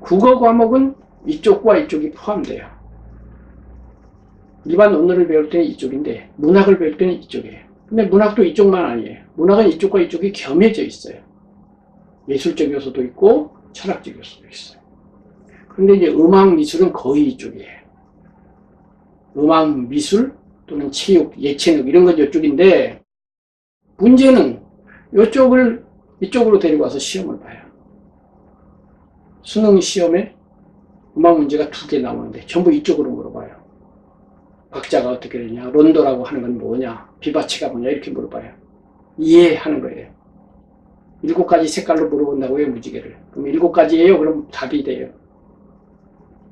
국어 과목은 이쪽과 이쪽이 포함돼요. 일반 언어를 배울 때는 이쪽인데 문학을 배울 때는 이쪽이에요. 근데 문학도 이쪽만 아니에요. 문학은 이쪽과 이쪽이 겸해져 있어요. 예술적 요소도 있고 철학적 요소도 있어요. 그런데 이제 음악 미술은 거의 이쪽이에요. 음악 미술 또는 체육, 예체능 이런 건 이쪽인데 문제는 이쪽을 이쪽으로 데리고 와서 시험을 봐요. 수능 시험에 음악 문제가 2개 나오는데 전부 이쪽으로 물어봐요. 박자가 어떻게 되냐, 론도라고 하는 건 뭐냐, 비바치가 뭐냐 이렇게 물어봐요. 이해하는 거예요. 7가지 색깔로 물어본다고요, 무지개를. 그럼 7가지예요? 그럼 답이 돼요.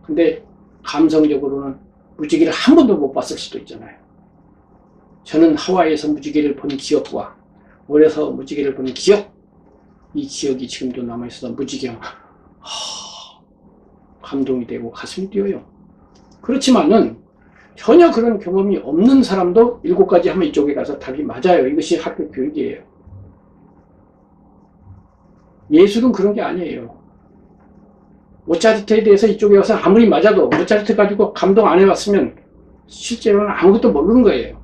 근데 감성적으로는 무지개를 한 번도 못 봤을 수도 있잖아요. 저는 하와이에서 무지개를 본 기억과 어려서 무지개를 본 기억, 이 기억이 지금도 남아있어서 무지개 감동이 되고 가슴이 뛰어요. 그렇지만은 전혀 그런 경험이 없는 사람도 7가지 하면 이쪽에 가서 답이 맞아요. 이것이 학교 교육이에요. 예술은 그런 게 아니에요. 모차르트에 대해서 이쪽에 와서 아무리 맞아도 모차르트 가지고 감동 안 해봤으면 실제로는 아무것도 모르는 거예요.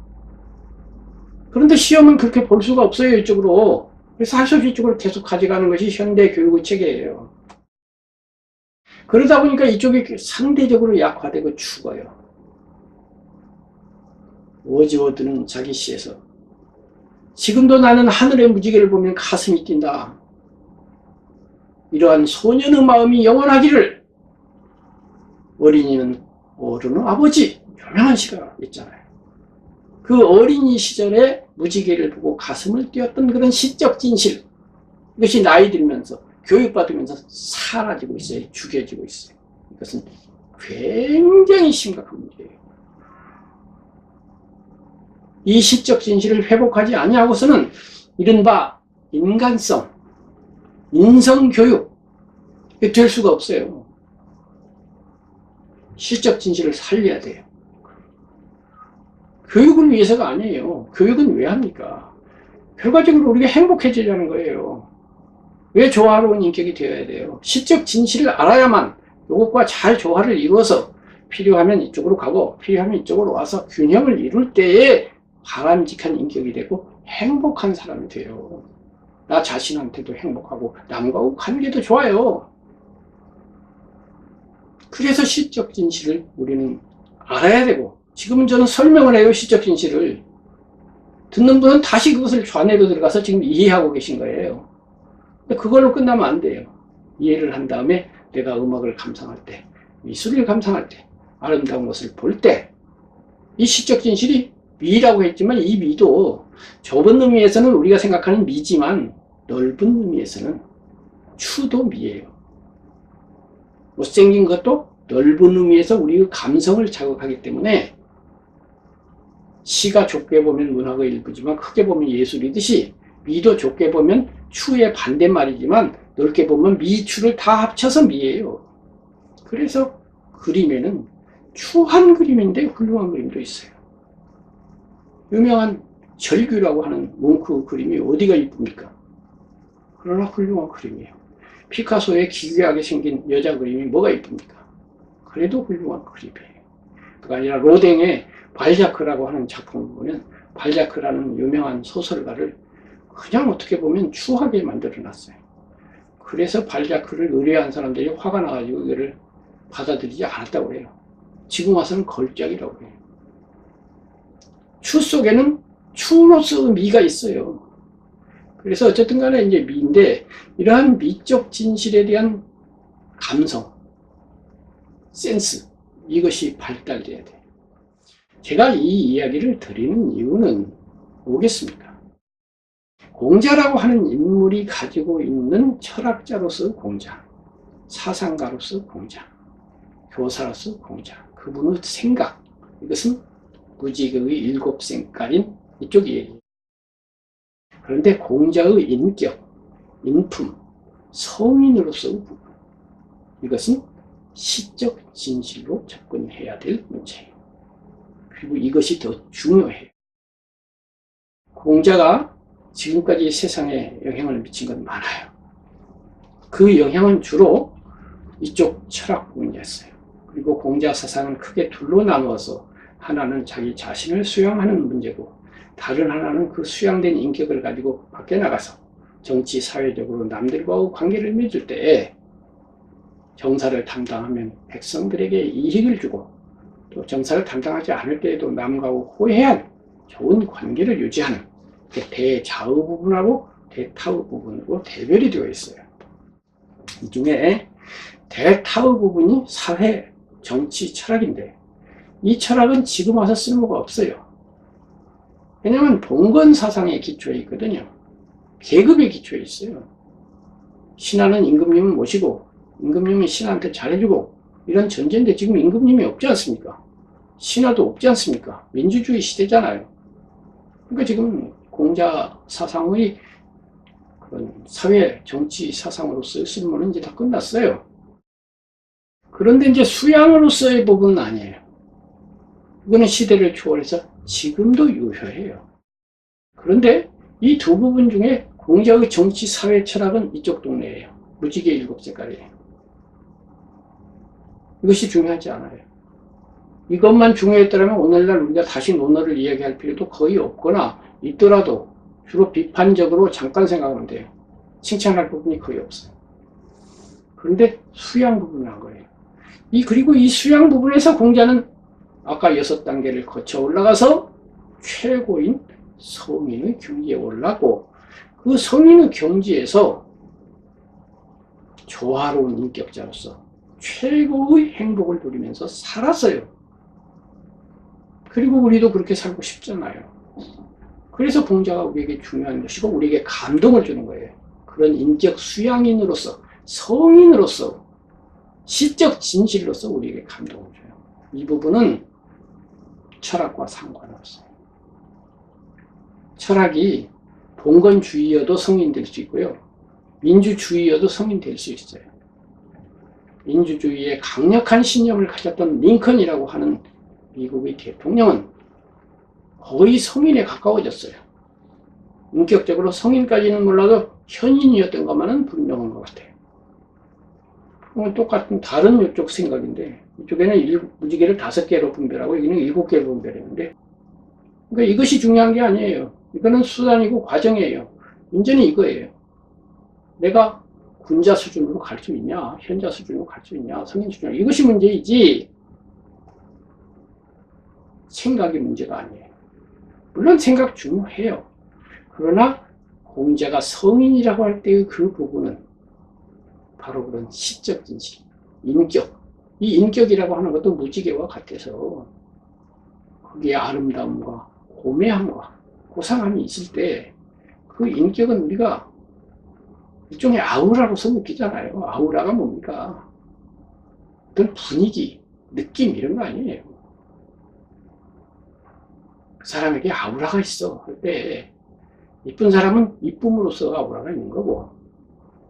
그런데 시험은 그렇게 볼 수가 없어요, 이쪽으로. 그래서 할 수 없이 이쪽으로 계속 가져가는 것이 현대 교육의 체계예요. 그러다 보니까 이쪽이 상대적으로 약화되고 죽어요. 워즈워드는 자기 시에서 지금도 나는 하늘의 무지개를 보면 가슴이 뛴다. 이러한 소년의 마음이 영원하기를. 어린이는 모르는 아버지, 유명한 시가 있잖아요. 그 어린이 시절에 무지개를 보고 가슴을 뛰었던 그런 시적 진실, 이것이 나이 들면서 교육받으면서 사라지고 있어요. 죽여지고 있어요. 이것은 굉장히 심각한 문제예요. 이 시적 진실을 회복하지 아니하고서는 이른바 인간성, 인성교육, 될 수가 없어요. 시적 진실을 살려야 돼요. 교육을 위해서가 아니에요. 교육은 왜 합니까? 결과적으로 우리가 행복해지려는 거예요. 왜 조화로운 인격이 되어야 돼요? 시적 진실을 알아야만 이것과 잘 조화를 이루어서 필요하면 이쪽으로 가고 필요하면 이쪽으로 와서 균형을 이룰 때에 바람직한 인격이 되고 행복한 사람이 돼요. 나 자신한테도 행복하고 남과 관계도 좋아요. 그래서 시적 진실을 우리는 알아야 되고, 지금은 저는 설명을 해요. 시적 진실을. 듣는 분은 다시 그것을 좌뇌로 들어가서 지금 이해하고 계신 거예요. 근데 그걸로 끝나면 안 돼요. 이해를 한 다음에 내가 음악을 감상할 때, 미술을 감상할 때, 아름다운 것을 볼 때, 이 시적 진실이 미라고 했지만 이 미도 좁은 의미에서는 우리가 생각하는 미지만 넓은 의미에서는 추도 미예요. 못생긴 것도 넓은 의미에서 우리의 감성을 자극하기 때문에 시가 좁게 보면 문학의 일부지만 크게 보면 예술이듯이 미도 좁게 보면 추의 반대말이지만 넓게 보면 미, 추를 다 합쳐서 미예요. 그래서 그림에는 추한 그림인데 훌륭한 그림도 있어요. 유명한 절규라고 하는 뭉크 그림이 어디가 이쁩니까? 그러나 훌륭한 그림이에요. 피카소의 기괴하게 생긴 여자 그림이 뭐가 이쁩니까? 그래도 훌륭한 그림이에요. 그가 아니라 로댕의 발자크라고 하는 작품을 보면 발자크라는 유명한 소설가를 그냥 어떻게 보면 추하게 만들어놨어요. 그래서 발자크를 의뢰한 사람들이 화가 나가지고 이거를 받아들이지 않았다고 해요. 지금 와서는 걸작이라고 해요. 추 속에는 추로서의 미가 있어요. 그래서 어쨌든 간에 이제 미인데, 이러한 미적 진실에 대한 감성, 센스, 이것이 발달돼야 돼요. 제가 이 이야기를 드리는 이유는 뭐겠습니까? 공자라고 하는 인물이 가지고 있는 철학자로서 공자, 사상가로서 공자, 교사로서 공자, 그분의 생각, 이것은 무지개의 7생깔인 이쪽이에요. 그런데 공자의 인격, 인품, 성인으로서의 부분, 이것은 시적 진실로 접근해야 될 문제예요. 그리고 이것이 더 중요해요. 공자가 지금까지 세상에 영향을 미친 건 많아요. 그 영향은 주로 이쪽 철학 부분이었어요. 그리고 공자 사상은 크게 둘로 나누어서 하나는 자기 자신을 수양하는 문제고, 다른 하나는 그 수양된 인격을 가지고 밖에 나가서 정치, 사회적으로 남들과의 관계를 맺을 때에 정사를 담당하면 백성들에게 이익을 주고, 또 정사를 담당하지 않을 때에도 남과 호혜한 좋은 관계를 유지하는 대자의 부분하고 대타의 부분으로 대별이 되어 있어요. 이 중에 대타의 부분이 사회, 정치, 철학인데, 이 철학은 지금 와서 쓸모가 없어요. 왜냐하면 봉건 사상의 기초에 있거든요. 계급의 기초에 있어요. 신하는 임금님을 모시고 임금님이 신하한테 잘해주고 이런 전제인데, 지금 임금님이 없지 않습니까? 신하도 없지 않습니까? 민주주의 시대잖아요. 그러니까 지금 공자 사상의 그런 사회 정치 사상으로서의 실무는 이제 다 끝났어요. 그런데 이제 수양으로서의 부분은 아니에요. 이거는 시대를 초월해서 지금도 유효해요. 그런데 이 두 부분 중에 공자의 정치 사회 철학은 이쪽 동네예요. 무지개 일곱 색깔이에요. 이것이 중요하지 않아요. 이것만 중요했더라면 오늘날 우리가 다시 논어를 이야기할 필요도 거의 없거나 있더라도 주로 비판적으로 잠깐 생각하면 돼요. 칭찬할 부분이 거의 없어요. 그런데 수양 부분을 한 거예요. 그리고 이 수양 부분에서 공자는 아까 6단계를 거쳐 올라가서 최고인 성인의 경지에 올라고, 그 성인의 경지에서 조화로운 인격자로서 최고의 행복을 누리면서 살았어요. 그리고 우리도 그렇게 살고 싶잖아요. 그래서 공자가 우리에게 중요한 것이고 우리에게 감동을 주는 거예요. 그런 인격 수양인으로서, 성인으로서, 시적 진실로서 우리에게 감동을 줘요. 이 부분은 철학과 상관없어요. 철학이 봉건주의여도 성인 될 수 있고요. 민주주의여도 성인 될 수 있어요. 민주주의에 강력한 신념을 가졌던 링컨이라고 하는 미국의 대통령은 거의 성인에 가까워졌어요. 인격적으로 성인까지는 몰라도 현인이었던 것만은 분명한 것 같아요. 똑같은 다른 이쪽 생각인데, 이쪽에는 무지개를 5개로 분별하고 여기는 7개로 분별했는데, 그러니까 이것이 중요한 게 아니에요. 이거는 수단이고 과정이에요. 문제는 이거예요. 내가 군자 수준으로 갈 수 있냐, 현자 수준으로 갈 수 있냐, 성인 수준으로, 이것이 문제이지 생각이 문제가 아니에요. 물론 생각 중요해요. 그러나 공자가 성인이라고 할 때의 그 부분은 바로 그런 시적 진실, 인격. 이 인격이라고 하는 것도 무지개와 같아서 거기에 아름다움과 고매함과 고상함이 있을 때 그 인격은 우리가 일종의 아우라로서 느끼잖아요. 아우라가 뭡니까? 어떤 분위기, 느낌 이런 거 아니에요. 그 사람에게 아우라가 있어 할 때 이쁜 사람은 이쁨으로써 아우라가 있는 거고,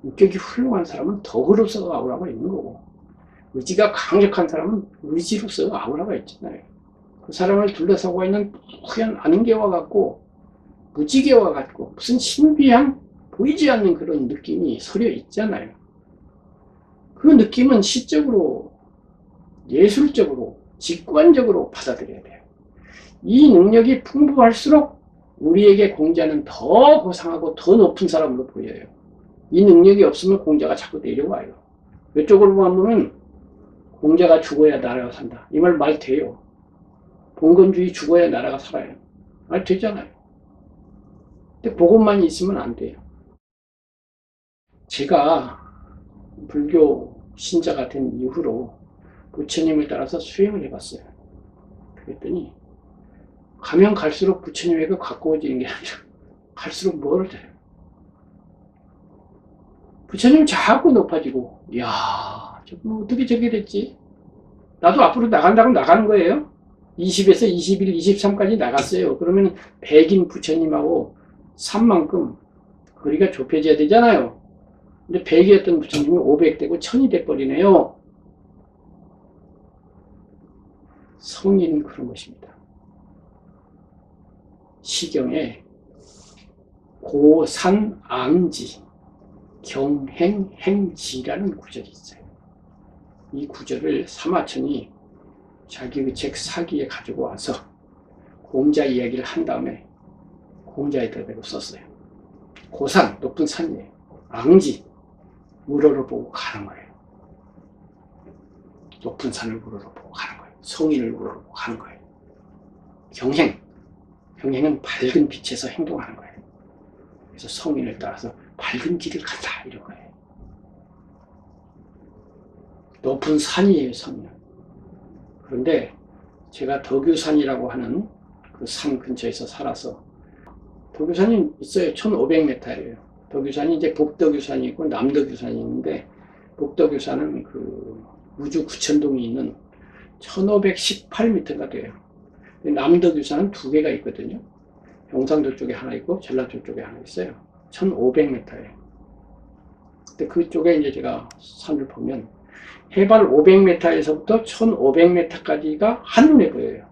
인격이 훌륭한 사람은 덕으로서 아우라가 있는 거고, 의지가 강력한 사람은 의지로서 아우라가 있잖아요. 그 사람을 둘러싸고 있는 뿌연 안개와 같고 무지개와 같고 무슨 신비한 보이지 않는 그런 느낌이 서려 있잖아요. 그 느낌은 시적으로, 예술적으로, 직관적으로 받아들여야 돼요. 이 능력이 풍부할수록 우리에게 공자는 더 고상하고 더 높은 사람으로 보여요. 이 능력이 없으면 공자가 자꾸 내려와요. 이쪽으로 보면 공자가 죽어야 나라가 산다. 이 말 돼요. 봉건주의 죽어야 나라가 살아요. 말 되잖아요. 근데 그것만 있으면 안 돼요. 제가 불교 신자가 된 이후로 부처님을 따라서 수행을 해봤어요. 그랬더니 가면 갈수록 부처님에게 가까워지는 게 아니라 갈수록 멀어져요. 부처님 자꾸 높아지고, 이야, 어떻게 저게 됐지? 나도 앞으로 나간다고 나가는 거예요. 20에서 21, 23까지 나갔어요. 그러면 100인 부처님하고 산만큼 거리가 좁혀져야 되잖아요. 근데 100이었던 부처님이 500되고 1000이 돼버리네요. 성인은 그런 것입니다. 시경에 고산앙지, 경행행지라는 구절이 있어요. 이 구절을 사마천이 자기의 책 사기에 가지고 와서 공자 이야기를 한 다음에 공자의 대대로 썼어요. 고산, 높은 산이에요. 앙지, 우러러 보고 가는 거예요. 높은 산을 우러러 보고 가는 거예요. 성인을 우러러 보고 가는 거예요. 경행은 밝은 빛에서 행동하는 거예요. 그래서 성인을 따라서 밝은 길을 간다 이런 거예요. 높은 산이에요, 성인은. 그런데 제가 덕유산이라고 하는 그 산 근처에서 살아서, 덕유산이 있어요. 1500m예요. 덕유산이 이제 북덕유산이 있고 남덕유산이 있는데, 북덕유산은 그 우주 구천동이 있는 1518m가 돼요. 남덕유산은 2개가 있거든요. 경상도 쪽에 하나 있고 전라도 쪽에 하나 있어요. 1500m예요. 근데 그쪽에 이제 제가 산을 보면 해발 500m에서부터 1500m까지가 한눈에 보여요.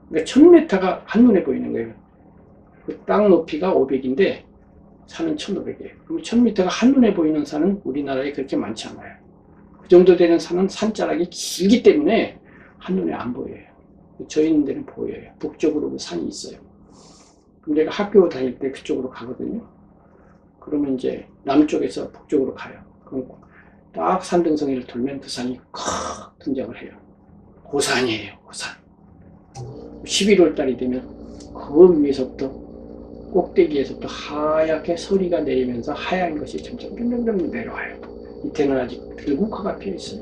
그러니까 1000m가 한눈에 보이는 거예요. 그 땅 높이가 500인데 산은 1500이에요. 그럼 1000m가 한눈에 보이는 산은 우리나라에 그렇게 많지 않아요. 그 정도 되는 산은 산자락이 길기 때문에 한눈에 안 보여요. 저 있는 데는 보여요. 북쪽으로 그 산이 있어요. 그럼 내가 학교 다닐 때 그쪽으로 가거든요. 그러면 이제 남쪽에서 북쪽으로 가요. 그럼 딱 산등성이를 돌면 그 산이 콱 등장을 해요. 고산이에요, 고산. 11월 달이 되면 그 위에서부터 꼭대기에서부터 하얗게 서리가 내리면서 하얀 것이 점점 내려와요. 밑에는 아직 들국화가 피어 있어요.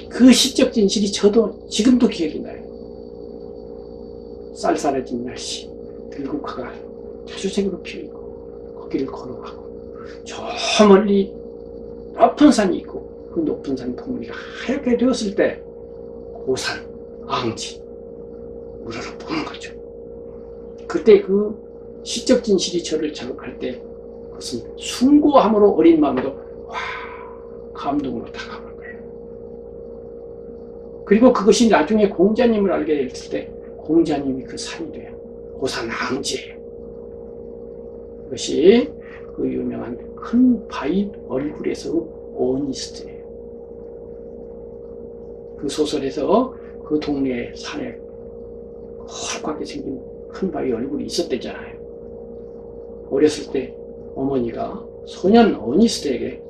그 시적 진실이 저도 지금도 기억이 나요. 쌀쌀해진 날씨, 들국화가 자주색으로 피어있고 거기를 걸어가고 저 멀리 높은 산이 있고 그 높은 산 봉우리가 하얗게 되었을 때 고산, 앙지 우러러 보는 거죠. 그때 그 시적 진실이 저를 자극할 때 그것은 숭고함으로 어린 마음으로 와 감동으로 다가오는 거예요. 그리고 그것이 나중에 공자님을 알게 됐을 때 공자님이 그 산이 돼요. 고산 앙지예요. 그것이 그 유명한 큰 바위 얼굴에서 오니스트예요. 그 소설에서 그 동네 산에 헐겁하게 생긴 큰 바위 얼굴이 있었대잖아요. 어렸을 때 어머니가 소년 오니스트에게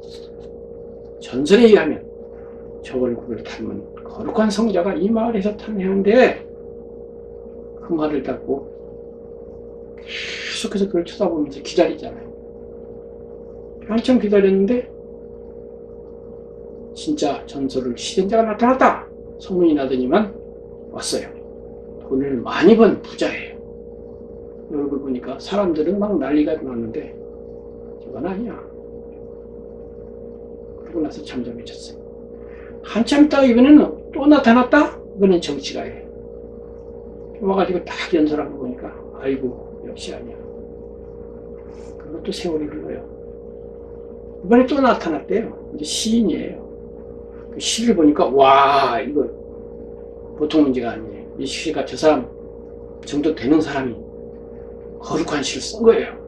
전설에 의하면 저 얼굴을 닮은 거룩한 성자가 이 마을에서 탄생하는데 그 말을 듣고 계속해서 그걸 쳐다보면서 기다리잖아요. 한참 기다렸는데 진짜 전설을 실현자가 나타났다 소문이 나더니만 왔어요. 돈을 많이 번 부자예요. 얼굴 보니까 사람들은 막 난리가 났는데 저건 아니야. 그러고 나서 잠잠해졌어요. 한참 있다가 이번에는 또 나타났다? 이번엔 정치가예요. 와가지고 딱 연설한 거 보니까 아이고 역시 아니야. 그것도 세월이 흘러요. 이번에 또 나타났대요. 이제 시인이에요. 그 시를 보니까 와 이거 보통 문제가 아니에요. 이 시가 저 사람 정도 되는 사람이 거룩한 시를 쓴 거예요.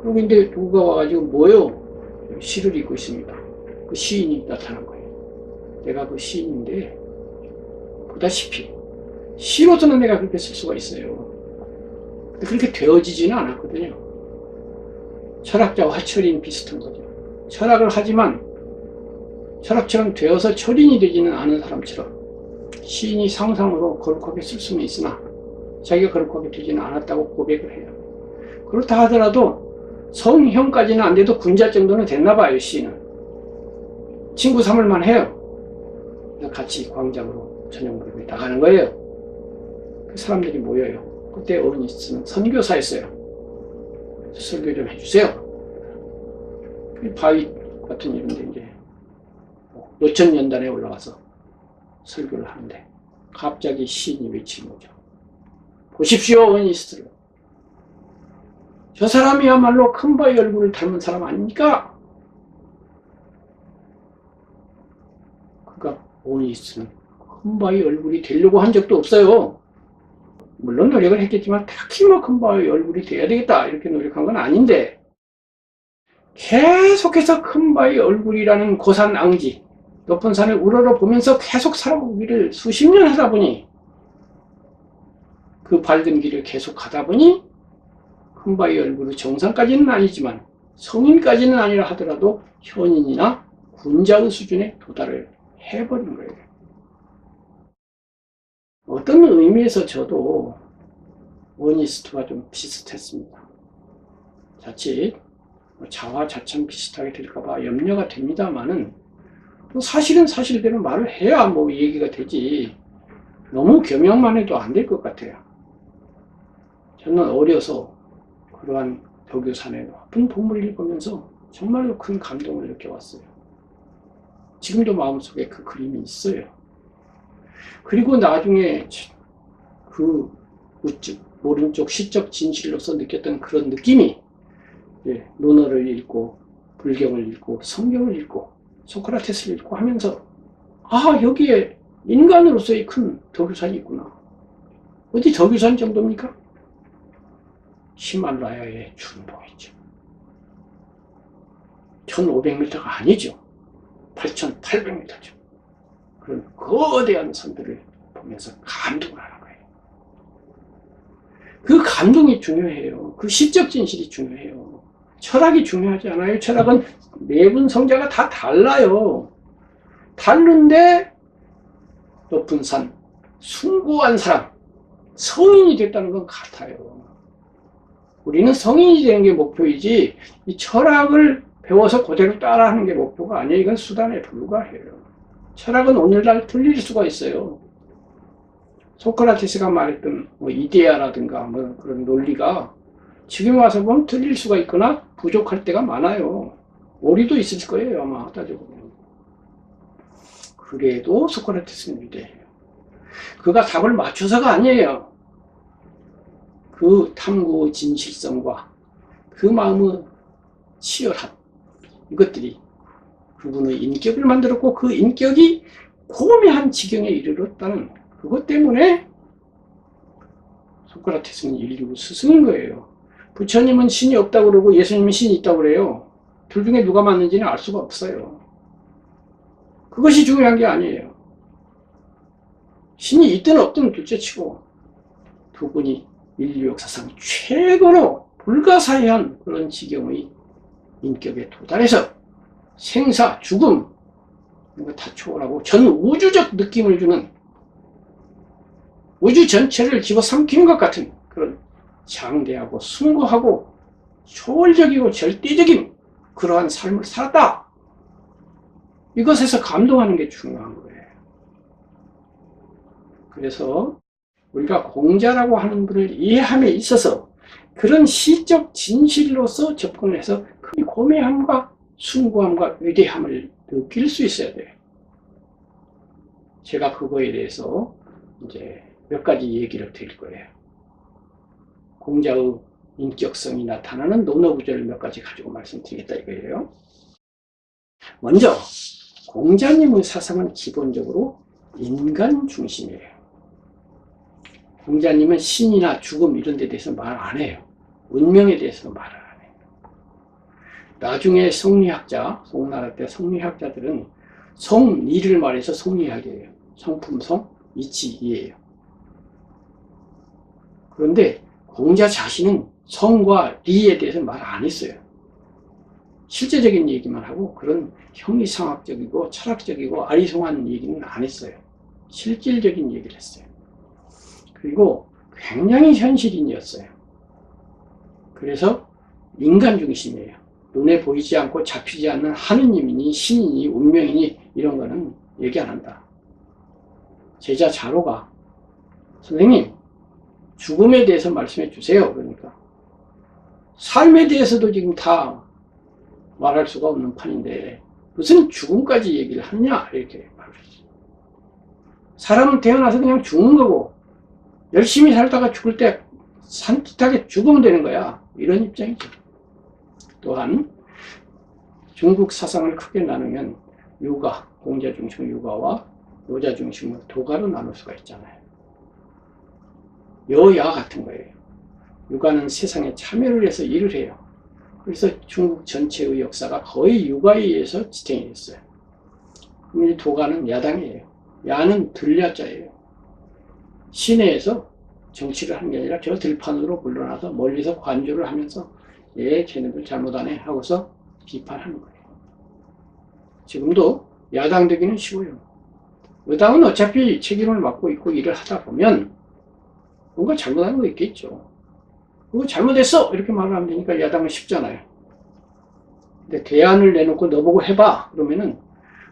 그리고 이제 누가 와가지고 뭐요? 시를 읽고 있습니다. 그 시인이 나타난 거예요. 내가 그 시인인데 보다시피 시로서는 내가 그렇게 쓸 수가 있어요. 근데 그렇게 되어지지는 않았거든요. 철학자와 철인 비슷한 거죠. 철학을 하지만 철학처럼 되어서 철인이 되지는 않은 사람처럼 시인이 상상으로 거룩하게 쓸 수는 있으나 자기가 거룩하게 되지는 않았다고 고백을 해요. 그렇다 하더라도 성형까지는 안 돼도 군자 정도는 됐나 봐요. 시인은 친구 삼을만 해요. 같이 광장으로 저녁 무렵에 나가는 거예요. 그 사람들이 모여요. 그때 어니스트는 선교사였어요. 설교 좀 해주세요. 바위 같은 이런데 이제 노천연단에 올라가서 설교를 하는데 갑자기 시인이 외치는 거죠. 보십시오, 어니스트를. 저 사람이야말로 큰 바위 얼굴을 닮은 사람 아닙니까? 그러니까 어니스트는 큰 바위 얼굴이 되려고 한 적도 없어요. 물론 노력을 했겠지만 딱히 뭐 큰 바위 얼굴이 돼야 되겠다 이렇게 노력한 건 아닌데 계속해서 큰 바위 얼굴이라는 고산 앙지 높은 산을 우러러 보면서 계속 살아보기를 수십 년 하다 보니 그 밝은 길을 계속 가다 보니 큰 바위 얼굴의 정상까지는 아니지만 성인까지는 아니라 하더라도 현인이나 군자의 수준에 도달을 해버린 거예요. 어떤 의미에서 저도 어니스트와 좀 비슷했습니다. 자칫 자화자찬 비슷하게 될까봐 염려가 됩니다만은 사실은 사실대로 말을 해야 뭐 얘기가 되지 너무 겸용만 해도 안 될 것 같아요. 저는 어려서 그러한 덕유산의 높은 봉우리를 보면서 정말로 큰 감동을 느껴왔어요. 지금도 마음속에 그 그림이 있어요. 그리고 나중에 그 우측 모른 쪽 시적 진실로서 느꼈던 그런 느낌이 논어를 읽고 불경을 읽고 성경을 읽고 소크라테스를 읽고 하면서 여기에 인간으로서의 큰 덕유산이 있구나. 어디 덕유산 정도입니까? 히말라야의 중봉이죠. 1500m가 아니죠. 8800m죠. 그런 거대한 산들을 보면서 감동을 하는 거예요. 그 감동이 중요해요. 그 시적 진실이 중요해요. 철학이 중요하지 않아요. 철학은 매분 성자가 다 달라요. 다른데 높은 산, 숭고한 사람, 성인이 됐다는 건 같아요. 우리는 성인이 되는 게 목표이지 이 철학을 배워서 그대로 따라하는 게 목표가 아니에요. 이건 수단에 불과해요. 철학은 오늘날 틀릴 수가 있어요. 소크라테스가 말했던 이데아라든가 그런 논리가 지금 와서 보면 틀릴 수가 있거나 부족할 때가 많아요. 오리도 있을 거예요. 아마 따져보면. 그래도 소크라테스는 위대해요. 그가 답을 맞춰서가 아니에요. 그 탐구 진실성과 그 마음의 치열함, 이것들이 그분의 인격을 만들었고 그 인격이 고매한 지경에 이르렀다는 그것 때문에 소크라테스는 인류 스승인 거예요. 부처님은 신이 없다고 그러고 예수님은 신이 있다고 그래요. 둘 중에 누가 맞는지는 알 수가 없어요. 그것이 중요한 게 아니에요. 신이 있든 없든 둘째치고 두 분이 인류 역사상 최고로 불가사의한 그런 지경의 인격에 도달해서 생사, 죽음 이런 거 다 초월하고 전 우주적 느낌을 주는 우주 전체를 집어삼키는 것 같은 그런 장대하고 숭고하고 초월적이고 절대적인 그러한 삶을 살았다. 이것에서 감동하는 게 중요한 거예요. 그래서 우리가 공자라고 하는 분을 이해함에 있어서 그런 시적 진실로서 접근을 해서 그 고매함과 숭고함과 위대함을 느낄 수 있어야 돼요. 제가 그거에 대해서 이제 몇 가지 얘기를 드릴 거예요. 공자의 인격성이 나타나는 논어 구절을 몇 가지 가지고 말씀드리겠다 이거예요. 먼저 공자님의 사상은 기본적으로 인간 중심이에요. 공자님은 신이나 죽음 이런 데 대해서 말 안 해요. 운명에 대해서 말을 안 해요. 나중에 성리학자, 송나라 때 성리학자들은 성리를 말해서 성리학이에요. 성품성, 이치이예요. 그런데 공자 자신은 성과 리에 대해서 말 안 했어요. 실제적인 얘기만 하고 그런 형이상학적이고 철학적이고 아리송한 얘기는 안 했어요. 실질적인 얘기를 했어요. 그리고 굉장히 현실인이었어요. 그래서 인간 중심이에요. 눈에 보이지 않고 잡히지 않는 하느님이니 신이니 운명이니 이런 거는 얘기 안 한다. 제자 자로가 선생님 죽음에 대해서 말씀해 주세요. 그러니까 삶에 대해서도 지금 다 말할 수가 없는 판인데 무슨 죽음까지 얘기를 하느냐 이렇게 말했어요. 사람은 태어나서 그냥 죽는 거고 열심히 살다가 죽을 때 산뜻하게 죽으면 되는 거야. 이런 입장이죠. 또한 중국 사상을 크게 나누면 유가, 공자 중심 유가와 노자 중심의 도가로 나눌 수가 있잖아요. 여야 같은 거예요. 유가는 세상에 참여를 해서 일을 해요. 그래서 중국 전체의 역사가 거의 유가에 의해서 지탱이 됐어요. 도가는 야당이에요. 야는 들야자예요. 시내에서 정치를 하는 게 아니라 저 들판으로 물러나서 멀리서 관조를 하면서 쟤네들 잘못하네 하고서 비판하는 거예요. 지금도 야당 되기는 쉬워요. 여당은 어차피 책임을 맡고 있고 일을 하다 보면 뭔가 잘못하는 거 있겠죠. 그거 잘못했어! 이렇게 말을 하면 되니까 야당은 쉽잖아요. 근데 대안을 내놓고 너보고 해봐! 그러면은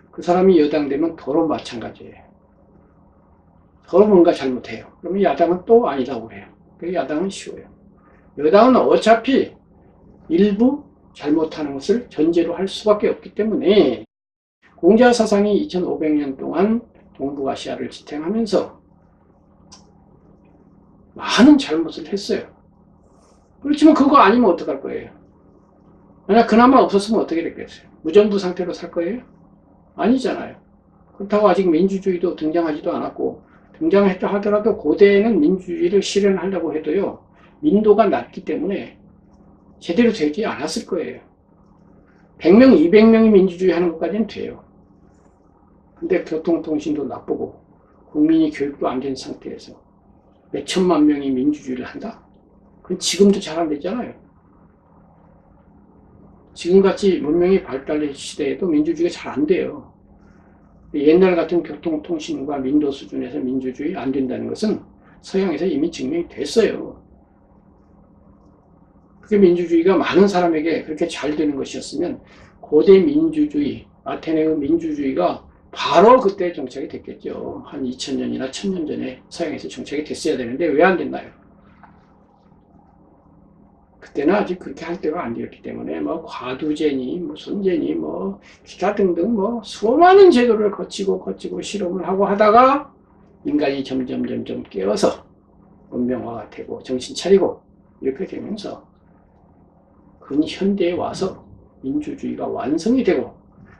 그 사람이 여당 되면 더러 마찬가지예요. 더러 뭔가 잘못해요. 그러면 야당은 또 아니라고 해요. 그래서 야당은 쉬워요. 여당은 어차피 일부 잘못하는 것을 전제로 할 수밖에 없기 때문에 공자 사상이 2500년 동안 동북아시아를 지탱하면서 많은 잘못을 했어요. 그렇지만 그거 아니면 어떡할 거예요? 만약 그나마 없었으면 어떻게 됐겠어요? 무정부 상태로 살 거예요? 아니잖아요. 그렇다고 아직 민주주의도 등장하지도 않았고, 등장했다 하더라도 고대에는 민주주의를 실현하려고 해도요, 민도가 낮기 때문에 제대로 되지 않았을 거예요. 100명, 200명이 민주주의 하는 것까지는 돼요. 근데 교통통신도 나쁘고 국민이 교육도 안 된 상태에서 몇 천만 명이 민주주의를 한다? 그건 지금도 잘 안 되잖아요. 지금같이 문명이 발달된 시대에도 민주주의가 잘 안 돼요. 옛날 같은 교통통신과 민도 수준에서 민주주의 안 된다는 것은 서양에서 이미 증명이 됐어요. 그게 민주주의가 많은 사람에게 그렇게 잘 되는 것이었으면 고대 민주주의, 아테네의 민주주의가 바로 그때 정착이 됐겠죠. 한 2000년이나 1000년 전에 서양에서 정착이 됐어야 되는데 왜 안 됐나요? 그때는 아직 그렇게 할 때가 안 되었기 때문에 뭐 과두제니 무슨 제니 뭐 기타 등등 뭐 수많은 제도를 거치고 실험을 하고 하다가 인간이 점점 깨어서文명화가 되고 정신 차리고 이렇게 되면서 근현대에 와서 민주주의가 완성이 되고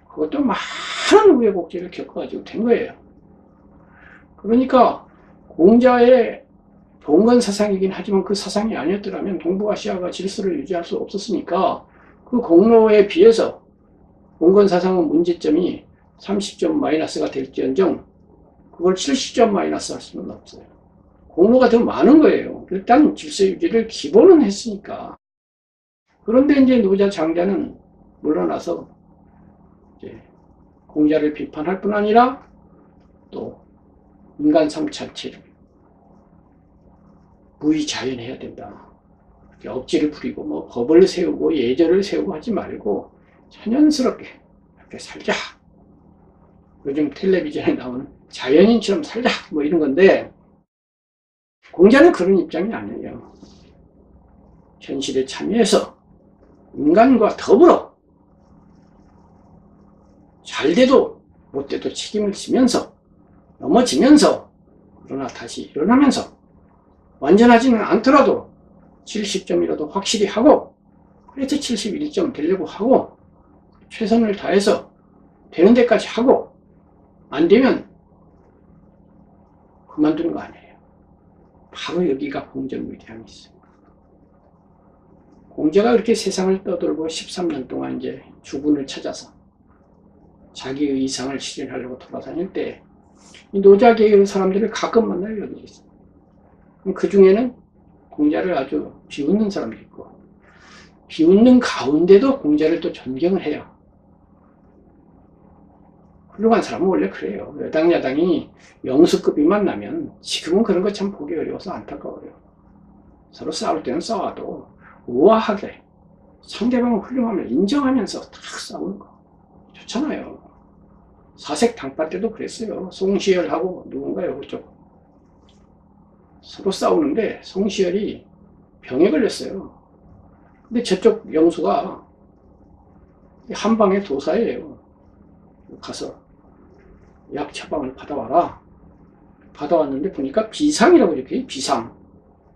그것도 많은 우여곡절을 겪어가지고 된 거예요. 그러니까 공자의 봉건 사상이긴 하지만 그 사상이 아니었더라면 동북아시아가 질서를 유지할 수 없었으니까 그 공로에 비해서 봉건 사상의 문제점이 30점 마이너스가 될지언정 그걸 70점 마이너스 할 수는 없어요. 공로가 더 많은 거예요. 일단 질서 유지를 기본은 했으니까. 그런데 이제 노자 장자는 물러나서 이제 공자를 비판할 뿐 아니라 또 인간 삶 자체를 무의자연해야 된다. 억지를 부리고 뭐 법을 세우고 예절을 세우고 하지 말고 자연스럽게 이렇게 살자. 요즘 텔레비전에 나오는 자연인처럼 살자 뭐 이런 건데 공자는 그런 입장이 아니에요. 현실에 참여해서 인간과 더불어 잘돼도 못돼도 책임을 지면서 넘어지면서 그러나 다시 일어나면서 완전하지는 않더라도 70점이라도 확실히 하고 그래서 71점 되려고 하고 최선을 다해서 되는 데까지 하고 안 되면 그만두는 거 아니에요. 바로 여기가 공자의 위대함이 있어요. 공자가 그렇게 세상을 떠돌고 13년 동안 이제 주군을 찾아서 자기의 이상을 실현하려고 돌아다닐 때 이 노자계의 사람들을 가끔 만나요. 여기 있어요. 그 중에는 공자를 아주 비웃는 사람도 있고 비웃는 가운데도 공자를 또 존경을 해요. 훌륭한 사람은 원래 그래요. 여당 야당이 영수급이 만나면 지금은 그런 거 참 보기 어려워서 안타까워요. 서로 싸울 때는 싸워도 우아하게 상대방을 훌륭함을 인정하면서 탁 싸우는 거 좋잖아요. 사색 당파 때도 그랬어요. 송시열하고 누군가요 그쪽 서로 싸우는데 송시열이 병에 걸렸어요. 근데 저쪽 영수가 한방의 도사예요. 가서 약 처방을 받아와라. 받아왔는데 보니까 비상이라고 이렇게 비상.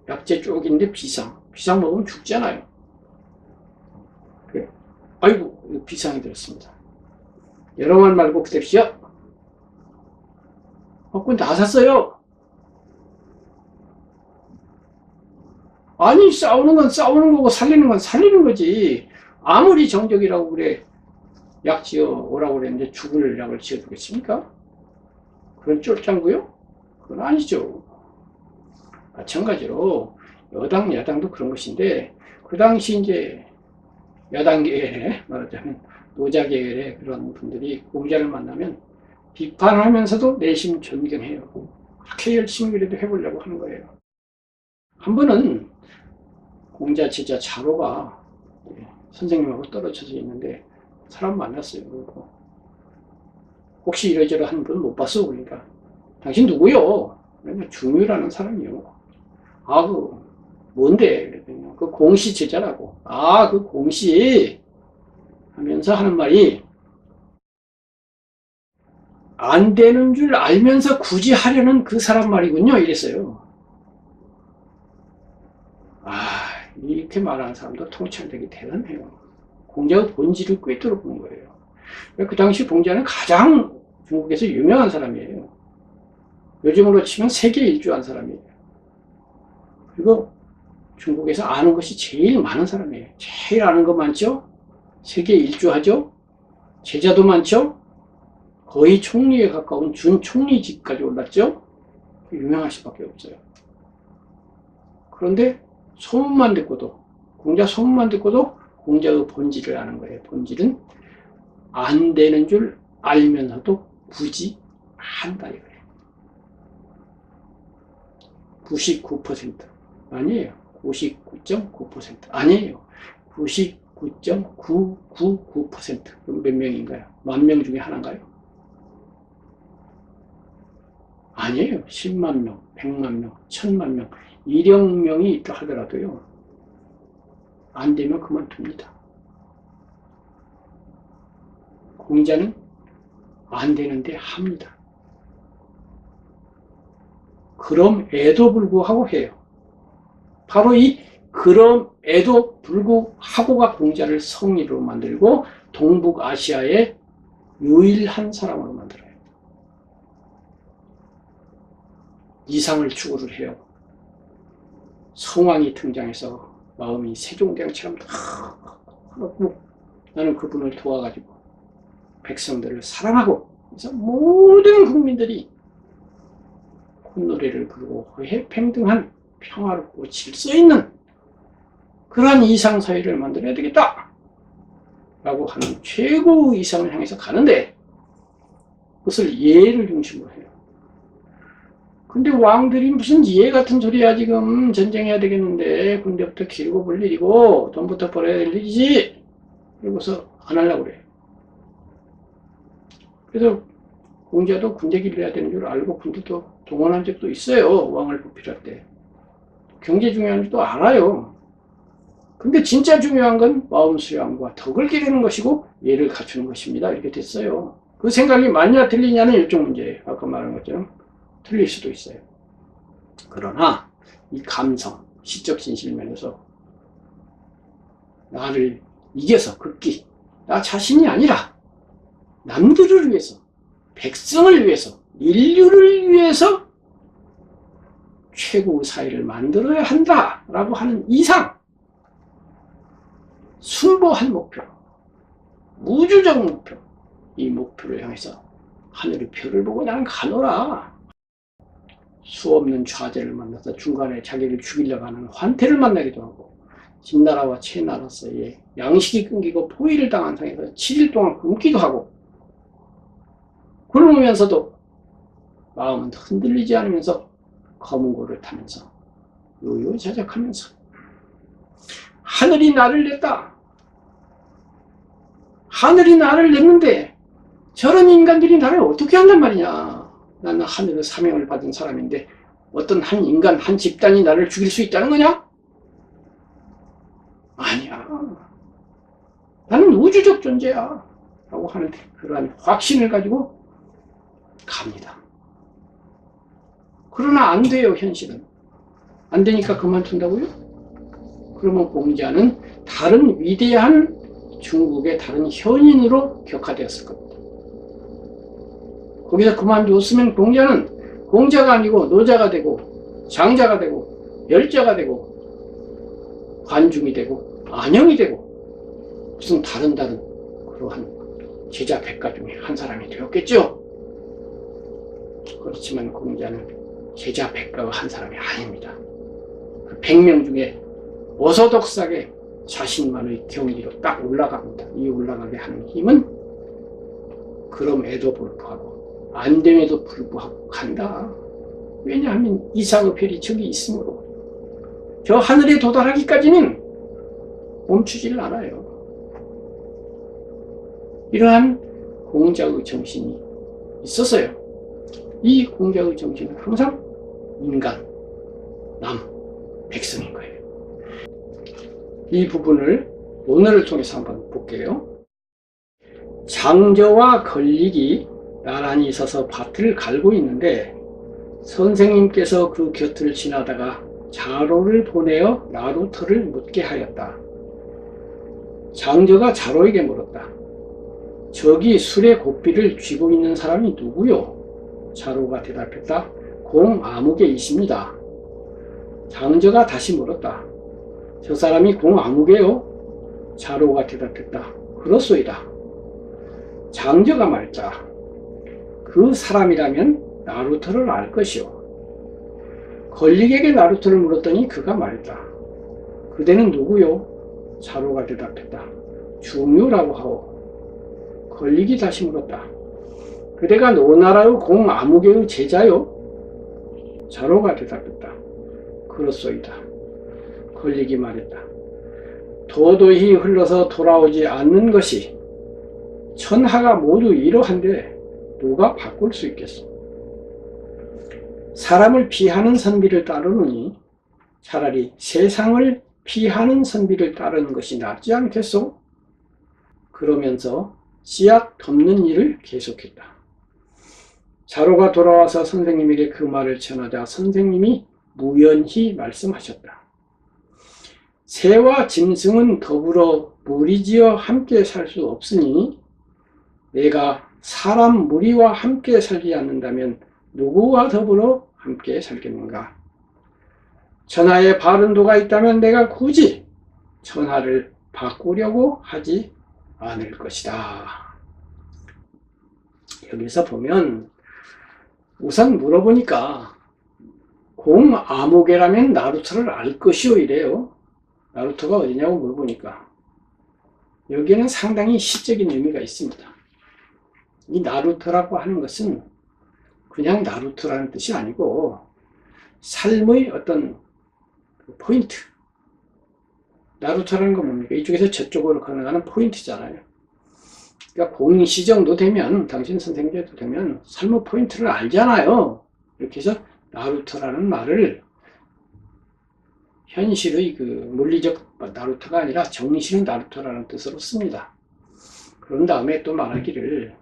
약재 쪽인데 비상. 비상 먹으면 죽잖아요. 그래. 아이고 비상이 들었습니다. 여러 말 말고 그대시오. 그건 다 샀어요. 아니 싸우는 건 싸우는 거고 살리는 건 살리는 거지. 아무리 정적이라고 그래 약 지어 오라고 그랬는데 죽을 약을 지어주겠습니까? 그런 쫄짱구요? 그건 아니죠. 마찬가지로 여당 야당도 그런 것인데 그 당시 이제 야당계열에 말하자면 노자계열의 그런 분들이 공자를 만나면 비판하면서도 내심 존경해요. 그렇게 열심히 그래도 해보려고 하는 거예요. 한 번은 공자 제자 자로가 선생님하고 떨어져서 있는데 사람 만났어요. 그리고 혹시 이러저러한 분 못 봤어? 그러니까 당신 누구요? 중유라는 사람이요. 아, 뭔데? 그랬더니 그 공시 제자라고. 아, 그 공시 하면서 하는 말이 안 되는 줄 알면서 굳이 하려는 그 사람 말이군요. 이랬어요. 이렇게 말하는 사람도 통찰력이 대단해요. 공자의 본질을 꿰뚫어 본 거예요. 그 당시 공자는 가장 중국에서 유명한 사람이에요. 요즘으로 치면 세계 일주한 사람이에요. 그리고 중국에서 아는 것이 제일 많은 사람이에요. 제일 아는 거 많죠? 세계 일주하죠? 제자도 많죠? 거의 총리에 가까운 준총리직까지 올랐죠? 유명할 수밖에 없어요. 그런데 소문만 듣고도, 공자 소문만 듣고도 공자의 본질을 아는 거예요. 본질은 안 되는 줄 알면서도 굳이 한다 이거예요. 99% 아니에요. 99.9% 아니에요. 99.999%. 그럼 몇 명인가요? 10,000명 중에 하나인가요? 아니에요. 10만 명, 100만 명, 1000만 명, 1억 명이 있다 하더라도요. 안 되면 그만둡니다. 공자는 안 되는데 합니다. 그럼에도 불구하고 해요. 바로 이 그럼에도 불구하고가 공자를 성리로 만들고 동북아시아의 유일한 사람으로 만들어요. 이상을 추구를 해요. 성왕이 등장해서 마음이 세종대왕처럼 하고 나는 그분을 도와가지고 백성들을 사랑하고 그래서 모든 국민들이 콧노래를 부르고 화해평등한 평화롭고 질서있는 그러한 이상사회를 만들어야 되겠다 라고 하는 최고의 이상을 향해서 가는데 그것을 예를 중심으로 해요. 근데 왕들이 무슨 예 같은 소리야. 지금 전쟁해야 되겠는데 군대부터 기르고 볼 일이고 돈부터 벌어야 될 일이지. 그러고서 안 하려고 그래요. 그래서 공자도 군대 길러야 되는 줄 알고 군대도 동원한 적도 있어요. 왕을 부필할 때. 경제 중요한 줄도 알아요. 근데 진짜 중요한 건 마음 수양과 덕을 기르는 것이고 예를 갖추는 것입니다. 이렇게 됐어요. 그 생각이 맞냐 틀리냐는 일종 문제예요. 아까 말한 것처럼 틀릴 수도 있어요. 그러나 이 감성, 시적 진실 면에서 나를 이겨서 극기, 나 자신이 아니라 남들을 위해서, 백성을 위해서, 인류를 위해서 최고의 사회를 만들어야 한다라고 하는 이상, 순보한 목표, 우주적 목표, 이 목표를 향해서 하늘의 별을 보고 나는 가노라. 수없는 좌제를 만나서 중간에 자기를 죽이려고 하는 환태를 만나기도 하고 진나라와 채나라 사이에 양식이 끊기고 포위를 당한 상에서 7일 동안 굶기도 하고 그러면서도 마음은 흔들리지 않으면서 검은고를 타면서 요요 자작하면서 하늘이 나를 냈다. 하늘이 나를 냈는데 저런 인간들이 나를 어떻게 한단 말이냐. 나는 하늘의 사명을 받은 사람인데 어떤 한 인간, 한 집단이 나를 죽일 수 있다는 거냐? 아니야. 나는 우주적 존재야. 라고 하는 그러한 확신을 가지고 갑니다. 그러나 안 돼요, 현실은. 안 되니까 그만둔다고요? 그러면 공자는 다른 위대한 중국의 다른 현인으로 격화되었을 겁니다. 거기서 그만두었으면 공자는 공자가 아니고 노자가 되고 장자가 되고 열자가 되고 관중이 되고 안형이 되고 무슨 다른 그러한 제자 백가 중에 한 사람이 되었겠죠. 그렇지만 공자는 제자 백가의 한 사람이 아닙니다. 그 100명 중에 어서독사게 자신만의 경지로 딱 올라갑니다. 이 올라가게 하는 힘은 그럼에도 불구하고 안 됨에도 불구하고 간다. 왜냐하면 이상의 별이 저기 있으므로 저 하늘에 도달하기까지는 멈추지를 않아요. 이러한 공자의 정신이 있었어요. 이 공자의 정신은 항상 인간, 남, 백성인 거예요. 이 부분을 오늘을 통해서 한번 볼게요. 장저와 걸릭이 나란히 서서 밭을 갈고 있는데 선생님께서 그 곁을 지나다가 자로를 보내어 나루터를 묻게 하였다. 장저가 자로에게 물었다. 저기 술의 고삐를 쥐고 있는 사람이 누구요? 자로가 대답했다. 공아무개이십니다. 장저가 다시 물었다. 저 사람이 공아무개요? 자로가 대답했다. 그렇소이다. 장저가 말했다. 그 사람이라면 나루터를 알 것이오. 걸릭에게 나루터를 물었더니 그가 말했다. 그대는 누구요? 자로가 대답했다. 중유라고 하오. 걸릭이 다시 물었다. 그대가 노나라의 공아무개의 제자요? 자로가 대답했다. 그렇소이다. 걸릭이 말했다. 도도히 흘러서 돌아오지 않는 것이 천하가 모두 이러한데 누가 바꿀 수 있겠소? 사람을 피하는 선비를 따르느니 차라리 세상을 피하는 선비를 따르는 것이 낫지 않겠소? 그러면서 씨앗 덮는 일을 계속했다. 자로가 돌아와서 선생님에게 그 말을 전하자 선생님이 무연히 말씀하셨다. 새와 짐승은 더불어 무리지어 함께 살 수 없으니 내가 사람 무리와 함께 살지 않는다면 누구와 더불어 함께 살겠는가? 천하에 바른 도가 있다면 내가 굳이 천하를 바꾸려고 하지 않을 것이다. 여기서 보면 우선 물어보니까 공아무개라면 나루터를 알 것이오 이래요. 나루터가 어디냐고 물어보니까 여기에는 상당히 시적인 의미가 있습니다. 이 나루터라고 하는 것은 그냥 나루터라는 뜻이 아니고 삶의 어떤 포인트. 나루터라는 건 뭡니까? 이쪽에서 저쪽으로 걸어가는 포인트잖아요. 그러니까 공시 정도 되면, 당신 선생님도 되면 삶의 포인트를 알잖아요. 이렇게 해서 나루터라는 말을 현실의 그 물리적 나루터가 아니라 정신의 나루터라는 뜻으로 씁니다. 그런 다음에 또 말하기를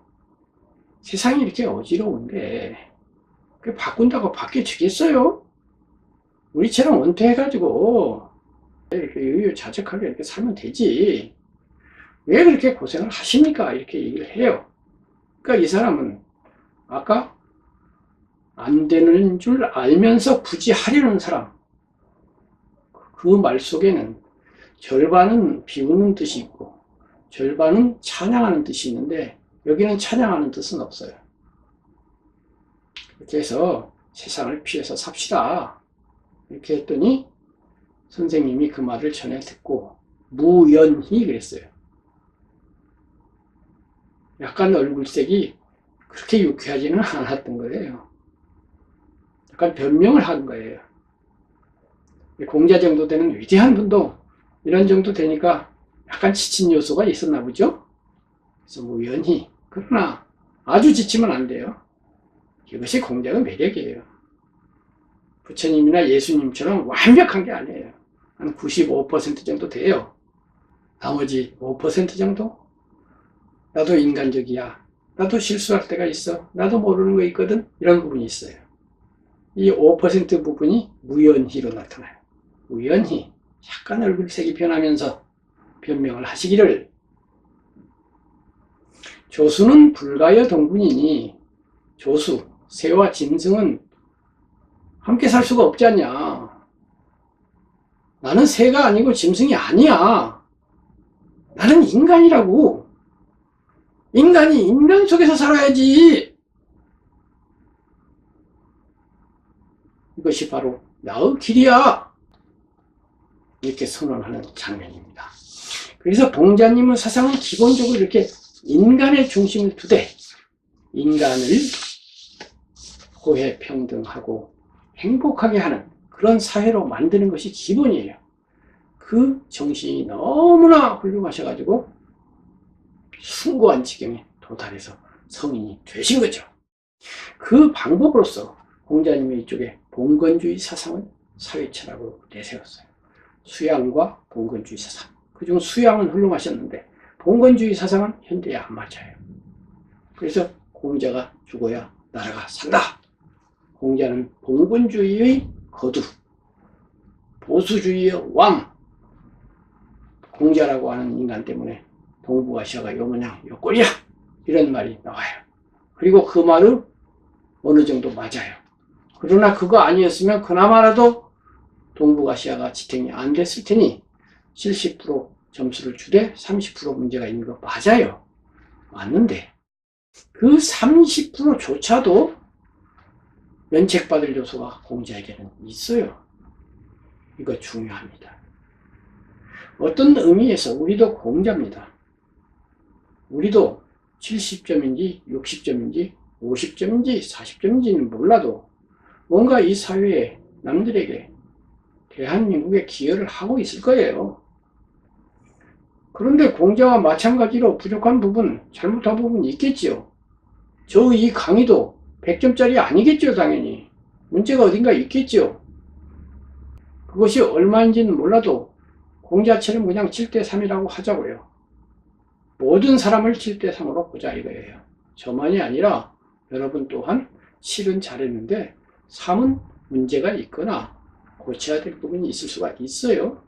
세상이 이렇게 어지러운데 그 바꾼다고 바뀌어지겠어요? 우리처럼 은퇴해가지고 이렇게 유유자적하게 이렇게 살면 되지. 왜 그렇게 고생을 하십니까? 이렇게 얘기를 해요. 그러니까 이 사람은 아까 안 되는 줄 알면서 굳이 하려는 사람, 그 말 속에는 절반은 비웃는 뜻이 있고 절반은 찬양하는 뜻이 있는데 여기는 찬양하는 뜻은 없어요. 이렇게 해서 세상을 피해서 삽시다. 이렇게 했더니 선생님이 그 말을 전해 듣고 무연히 그랬어요. 약간 얼굴색이 그렇게 유쾌하지는 않았던 거예요. 약간 변명을 한 거예요. 공자 정도 되는 위대한 분도 이런 정도 되니까 약간 지친 요소가 있었나 보죠? 그래서 무연히. 그러나 아주 지치면 안 돼요. 이것이 공자의 매력이에요. 부처님이나 예수님처럼 완벽한 게 아니에요. 한 95% 정도 돼요. 나머지 5% 정도? 나도 인간적이야. 나도 실수할 때가 있어. 나도 모르는 거 있거든. 이런 부분이 있어요. 이 5% 부분이 무연히로 나타나요. 무연히 약간 얼굴색이 변하면서 변명을 하시기를 조수는 불가여 동분이니 조수, 새와 짐승은 함께 살 수가 없지 않냐. 나는 새가 아니고 짐승이 아니야. 나는 인간이라고. 인간이 인간 속에서 살아야지. 이것이 바로 나의 길이야. 이렇게 선언하는 장면입니다. 그래서 봉자님의 사상은 기본적으로 이렇게 인간의 중심을 두되 인간을 고해평등하고 행복하게 하는 그런 사회로 만드는 것이 기본이에요. 그 정신이 너무나 훌륭하셔가지고 숭고한 지경에 도달해서 성인이 되신 거죠. 그 방법으로서 공자님이 이쪽에 봉건주의 사상을 사회철학으로 내세웠어요. 수양과 봉건주의 사상. 그중 수양은 훌륭하셨는데 봉건주의 사상은 현대에 안 맞아요. 그래서 공자가 죽어야 나라가 산다. 공자는 봉건주의의 거두, 보수주의의 왕, 공자라고 하는 인간 때문에 동북아시아가 요 모양 요 꼴이야, 이런 말이 나와요. 그리고 그 말은 어느 정도 맞아요. 그러나 그거 아니었으면 그나마라도 동북아시아가 지탱이 안 됐을 테니 70% 점수를 주되 30% 문제가 있는 거 맞아요. 맞는데 그 30%조차도 면책받을 요소가 공자에게는 있어요. 이거 중요합니다. 어떤 의미에서 우리도 공자입니다. 우리도 70점인지 60점인지 50점인지 40점인지는 몰라도 뭔가 이 사회에 남들에게 대한민국에 기여를 하고 있을 거예요. 그런데 공자와 마찬가지로 부족한 부분, 잘못한 부분이 있겠지요. 저 이 강의도 100점짜리 아니겠죠, 당연히. 문제가 어딘가 있겠지요. 그것이 얼마인지는 몰라도 공자처럼 그냥 7대3이라고 하자고요. 모든 사람을 7대3으로 보자 이거예요. 저만이 아니라 여러분 또한 실은 잘했는데 3은 문제가 있거나 고쳐야 될 부분이 있을 수가 있어요.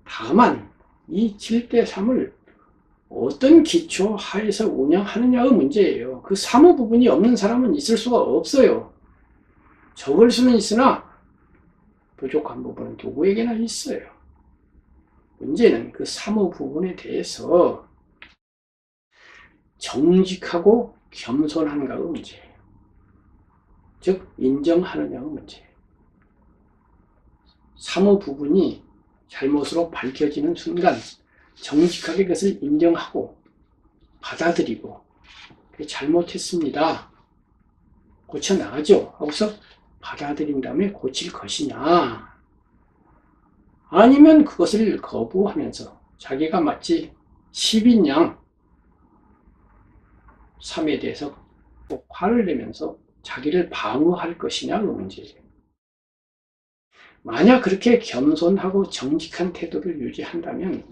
다만 이 7대3을 어떤 기초 하에서 운영하느냐의 문제예요. 그 3의 부분이 없는 사람은 있을 수가 없어요. 적을 수는 있으나 부족한 부분은 누구에게나 있어요. 문제는 그 3의 부분에 대해서 정직하고 겸손한가의 문제예요. 즉 인정하느냐의 문제예요. 3의 부분이 잘못으로 밝혀지는 순간 정직하게 그것을 인정하고 받아들이고 잘못했습니다, 고쳐나가죠 하고서 받아들인 다음에 고칠 것이냐, 아니면 그것을 거부하면서 자기가 마치 10인 양 3에 대해서 꼭 화를 내면서 자기를 방어할 것이냐의 문제예요. 만약 그렇게 겸손하고 정직한 태도를 유지한다면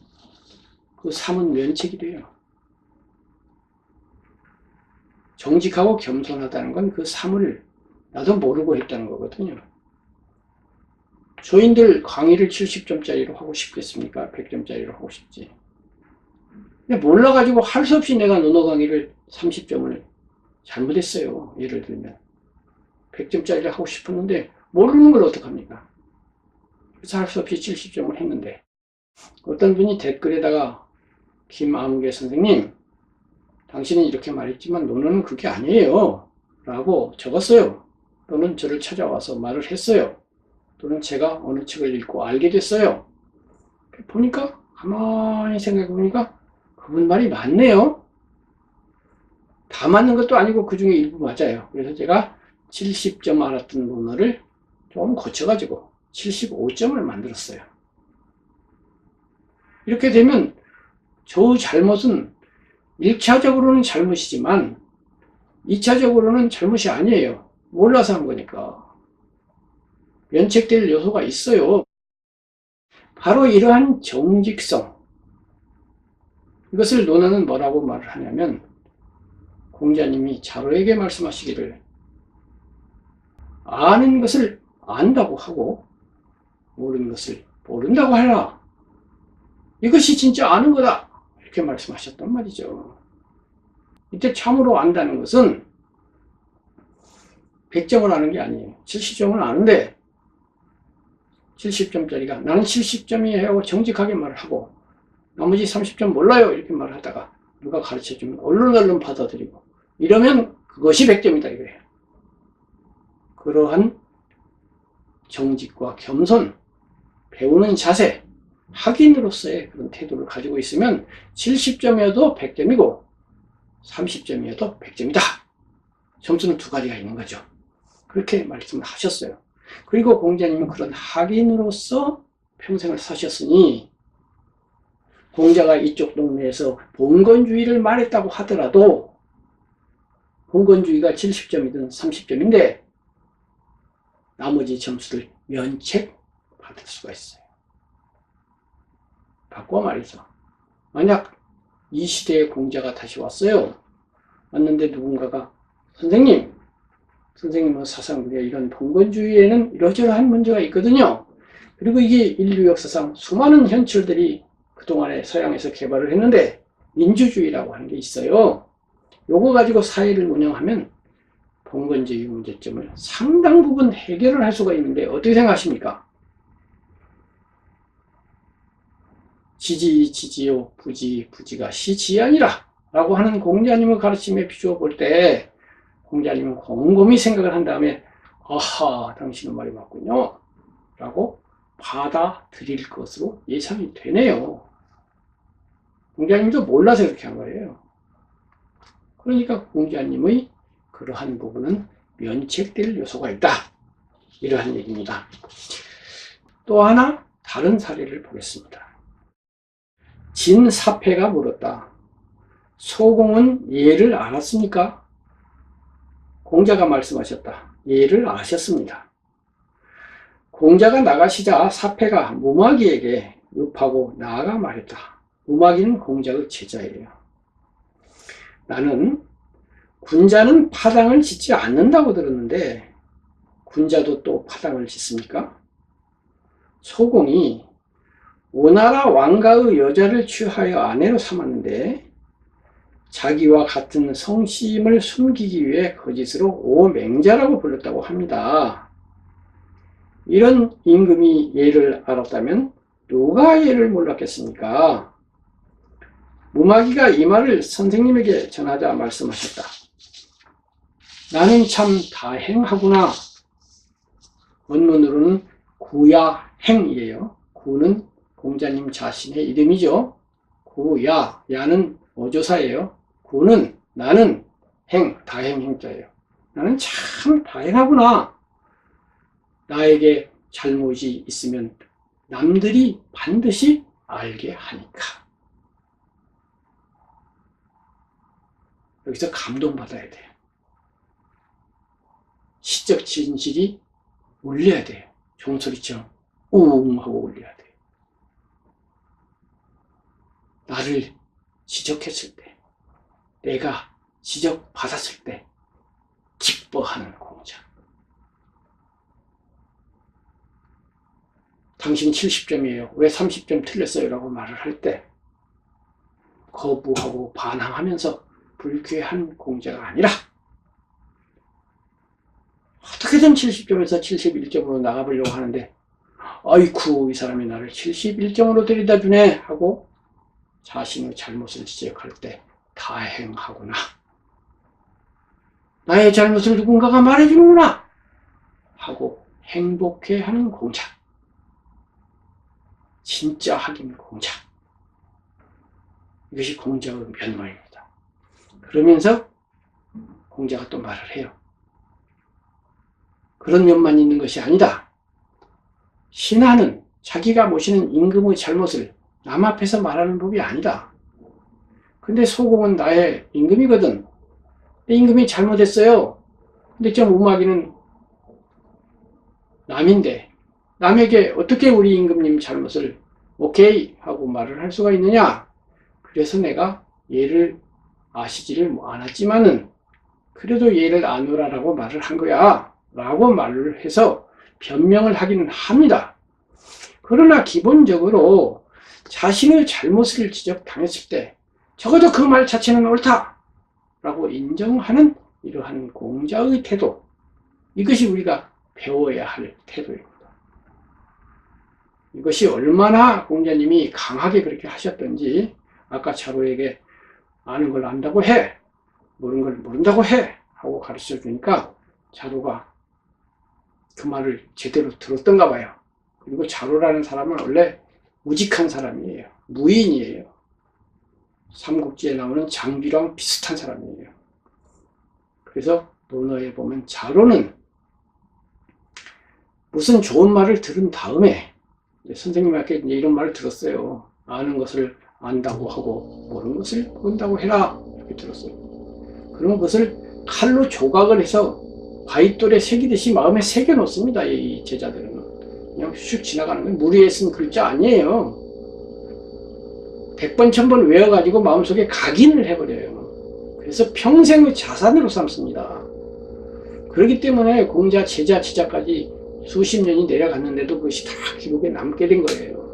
그 3은 면책이 돼요. 정직하고 겸손하다는 건 그 3을 나도 모르고 했다는 거거든요. 저인들 강의를 70점짜리로 하고 싶겠습니까? 100점짜리로 하고 싶지. 근데 몰라가지고 할 수 없이 내가 논어 강의를 30점을 잘못했어요. 예를 들면 100점짜리를 하고 싶었는데 모르는 걸 어떡합니까? 그래서 할 수 없이 70점을 했는데 어떤 분이 댓글에다가 김아무개 선생님, 당신은 이렇게 말했지만 논어는 그게 아니에요 라고 적었어요. 또는 저를 찾아와서 말을 했어요. 또는 제가 어느 책을 읽고 알게 됐어요. 보니까 가만히 생각해 보니까 그분 말이 맞네요. 다 맞는 것도 아니고 그 중에 일부 맞아요. 그래서 제가 70점 알았던 논어를 좀 고쳐가지고 75점을 만들었어요. 이렇게 되면 저 잘못은 1차적으로는 잘못이지만 2차적으로는 잘못이 아니에요. 몰라서 한 거니까. 면책될 요소가 있어요. 바로 이러한 정직성, 이것을 논어는 뭐라고 말을 하냐면 공자님이 자로에게 말씀하시기를 아는 것을 안다고 하고 모르는 것을 모른다고 하라. 이것이 진짜 아는 거다. 이렇게 말씀하셨단 말이죠. 이때 참으로 안다는 것은 100점을 아는 게 아니에요. 70점을 아는데 70점짜리가 나는 70점이에요 하고 정직하게 말을 하고 나머지 30점 몰라요 이렇게 말을 하다가 누가 가르쳐주면 얼른 받아들이고 이러면 그것이 100점이다 이거예요. 그러한 정직과 겸손, 배우는 자세, 학인으로서의 그런 태도를 가지고 있으면 70점이어도 100점이고 30점이어도 100점이다. 점수는 두 가지가 있는 거죠. 그렇게 말씀을 하셨어요. 그리고 공자님은 그런 학인으로서 평생을 사셨으니 공자가 이쪽 동네에서 봉건주의를 말했다고 하더라도 봉건주의가 70점이든 30점인데 나머지 점수를 면책 받을 수가 있어요. 바꿔 말해서 만약 이 시대의 공자가 다시 왔어요. 왔는데 누군가가 선생님은 사상국에 이런 봉건주의에는 이러저러한 문제가 있거든요. 그리고 이게 인류 역사상 수많은 현실들이 그동안에 서양에서 개발을 했는데 민주주의라고 하는 게 있어요. 요거 가지고 사회를 운영하면 봉건주의 문제점을 상당 부분 해결을 할 수가 있는데 어떻게 생각하십니까? 지지 지지요 부지 부지가 시지아니라 라고 하는 공자님의 가르침에 비추어 볼 때 공자님은 곰곰이 생각을 한 다음에 아하 당신의 말이 맞군요 라고 받아들일 것으로 예상이 되네요. 공자님도 몰라서 이렇게 한 거예요. 그러니까 공자님의 그러한 부분은 면책될 요소가 있다. 이러한 얘기입니다. 또 하나 다른 사례를 보겠습니다. 진사패가 물었다. 소공은 예를 알았습니까? 공자가 말씀하셨다. 예를 아셨습니다. 공자가 나가시자 사패가 무마기에게 읍하고 나아가 말했다. 무마기는 공자의 제자예요. 나는 군자는 파당을 짓지 않는다고 들었는데 군자도 또 파당을 짓습니까? 소공이 오나라 왕가의 여자를 취하여 아내로 삼았는데 자기와 같은 성씨임을 숨기기 위해 거짓으로 오맹자라고 불렀다고 합니다. 이런 임금이 예를 알았다면 누가 예를 몰랐겠습니까? 무마기가 이 말을 선생님에게 전하자 말씀하셨다. 나는 참 다행하구나. 원문으로는 구야행이에요. 구는 공자님 자신의 이름이죠. 구야, 야는 어조사예요. 구는 나는 행, 다행행자예요. 나는 참 다행하구나. 나에게 잘못이 있으면 남들이 반드시 알게 하니까. 여기서 감동받아야 돼요. 시적 진실이 울려야 돼요. 종소리처럼 우웅 하고 울려야 돼요. 나를 지적했을 때, 내가 지적받았을 때 기뻐하는 공자. 당신 70점이에요. 왜 30점 틀렸어요? 라고 말을 할 때 거부하고 반항하면서 불쾌한 공자가 아니라 어떻게든 70점에서 71점으로 나가보려고 하는데 아이쿠 이 사람이 나를 71점으로 데려다 주네 하고 자신의 잘못을 지적할 때 다행하구나. 나의 잘못을 누군가가 말해주는구나 하고 행복해하는 공자. 진짜 하긴 공자. 이것이 공자의 면모입니다. 그러면서 공자가 또 말을 해요. 그런 면만 있는 것이 아니다. 신하는 자기가 모시는 임금의 잘못을 남 앞에서 말하는 법이 아니다. 근데 소공은 나의 임금이거든. 임금이 잘못했어요. 근데 저 무마기는 남인데 남에게 어떻게 우리 임금님 잘못을 오케이 하고 말을 할 수가 있느냐. 그래서 내가 얘를 아시지를 않았지만은 그래도 얘를 아노라라고 말을 한 거야 라고 말을 해서 변명을 하기는 합니다. 그러나 기본적으로 자신의 잘못을 지적당했을 때 적어도 그 말 자체는 옳다 라고 인정하는 이러한 공자의 태도, 이것이 우리가 배워야 할 태도입니다. 이것이 얼마나 공자님이 강하게 그렇게 하셨던지 아까 차로에게 아는 걸 안다고 해, 모르는 걸 모른다고 해 하고 가르쳐 주니까 차로가 그 말을 제대로 들었던가 봐요. 그리고 차로라는 사람은 원래 우직한 사람이에요. 무인이에요. 삼국지에 나오는 장비랑 비슷한 사람이에요. 그래서 논어에 보면 차로는 무슨 좋은 말을 들은 다음에 선생님한테 이런 말을 들었어요. 아는 것을 안다고 하고 모르는 것을 모른다고 해라 이렇게 들었어요. 그런 것을 칼로 조각을 해서 바윗돌에 새기듯이 마음에 새겨 놓습니다. 이 제자들은 그냥 슉 지나가는 건 무리에 쓴 글자 아니에요. 100번 1000번 외워가지고 마음속에 각인을 해버려요. 그래서 평생의 자산으로 삼습니다. 그렇기 때문에 공자 제자 지자까지 수십 년이 내려갔는데도 그것이 다 기록에 남게 된 거예요.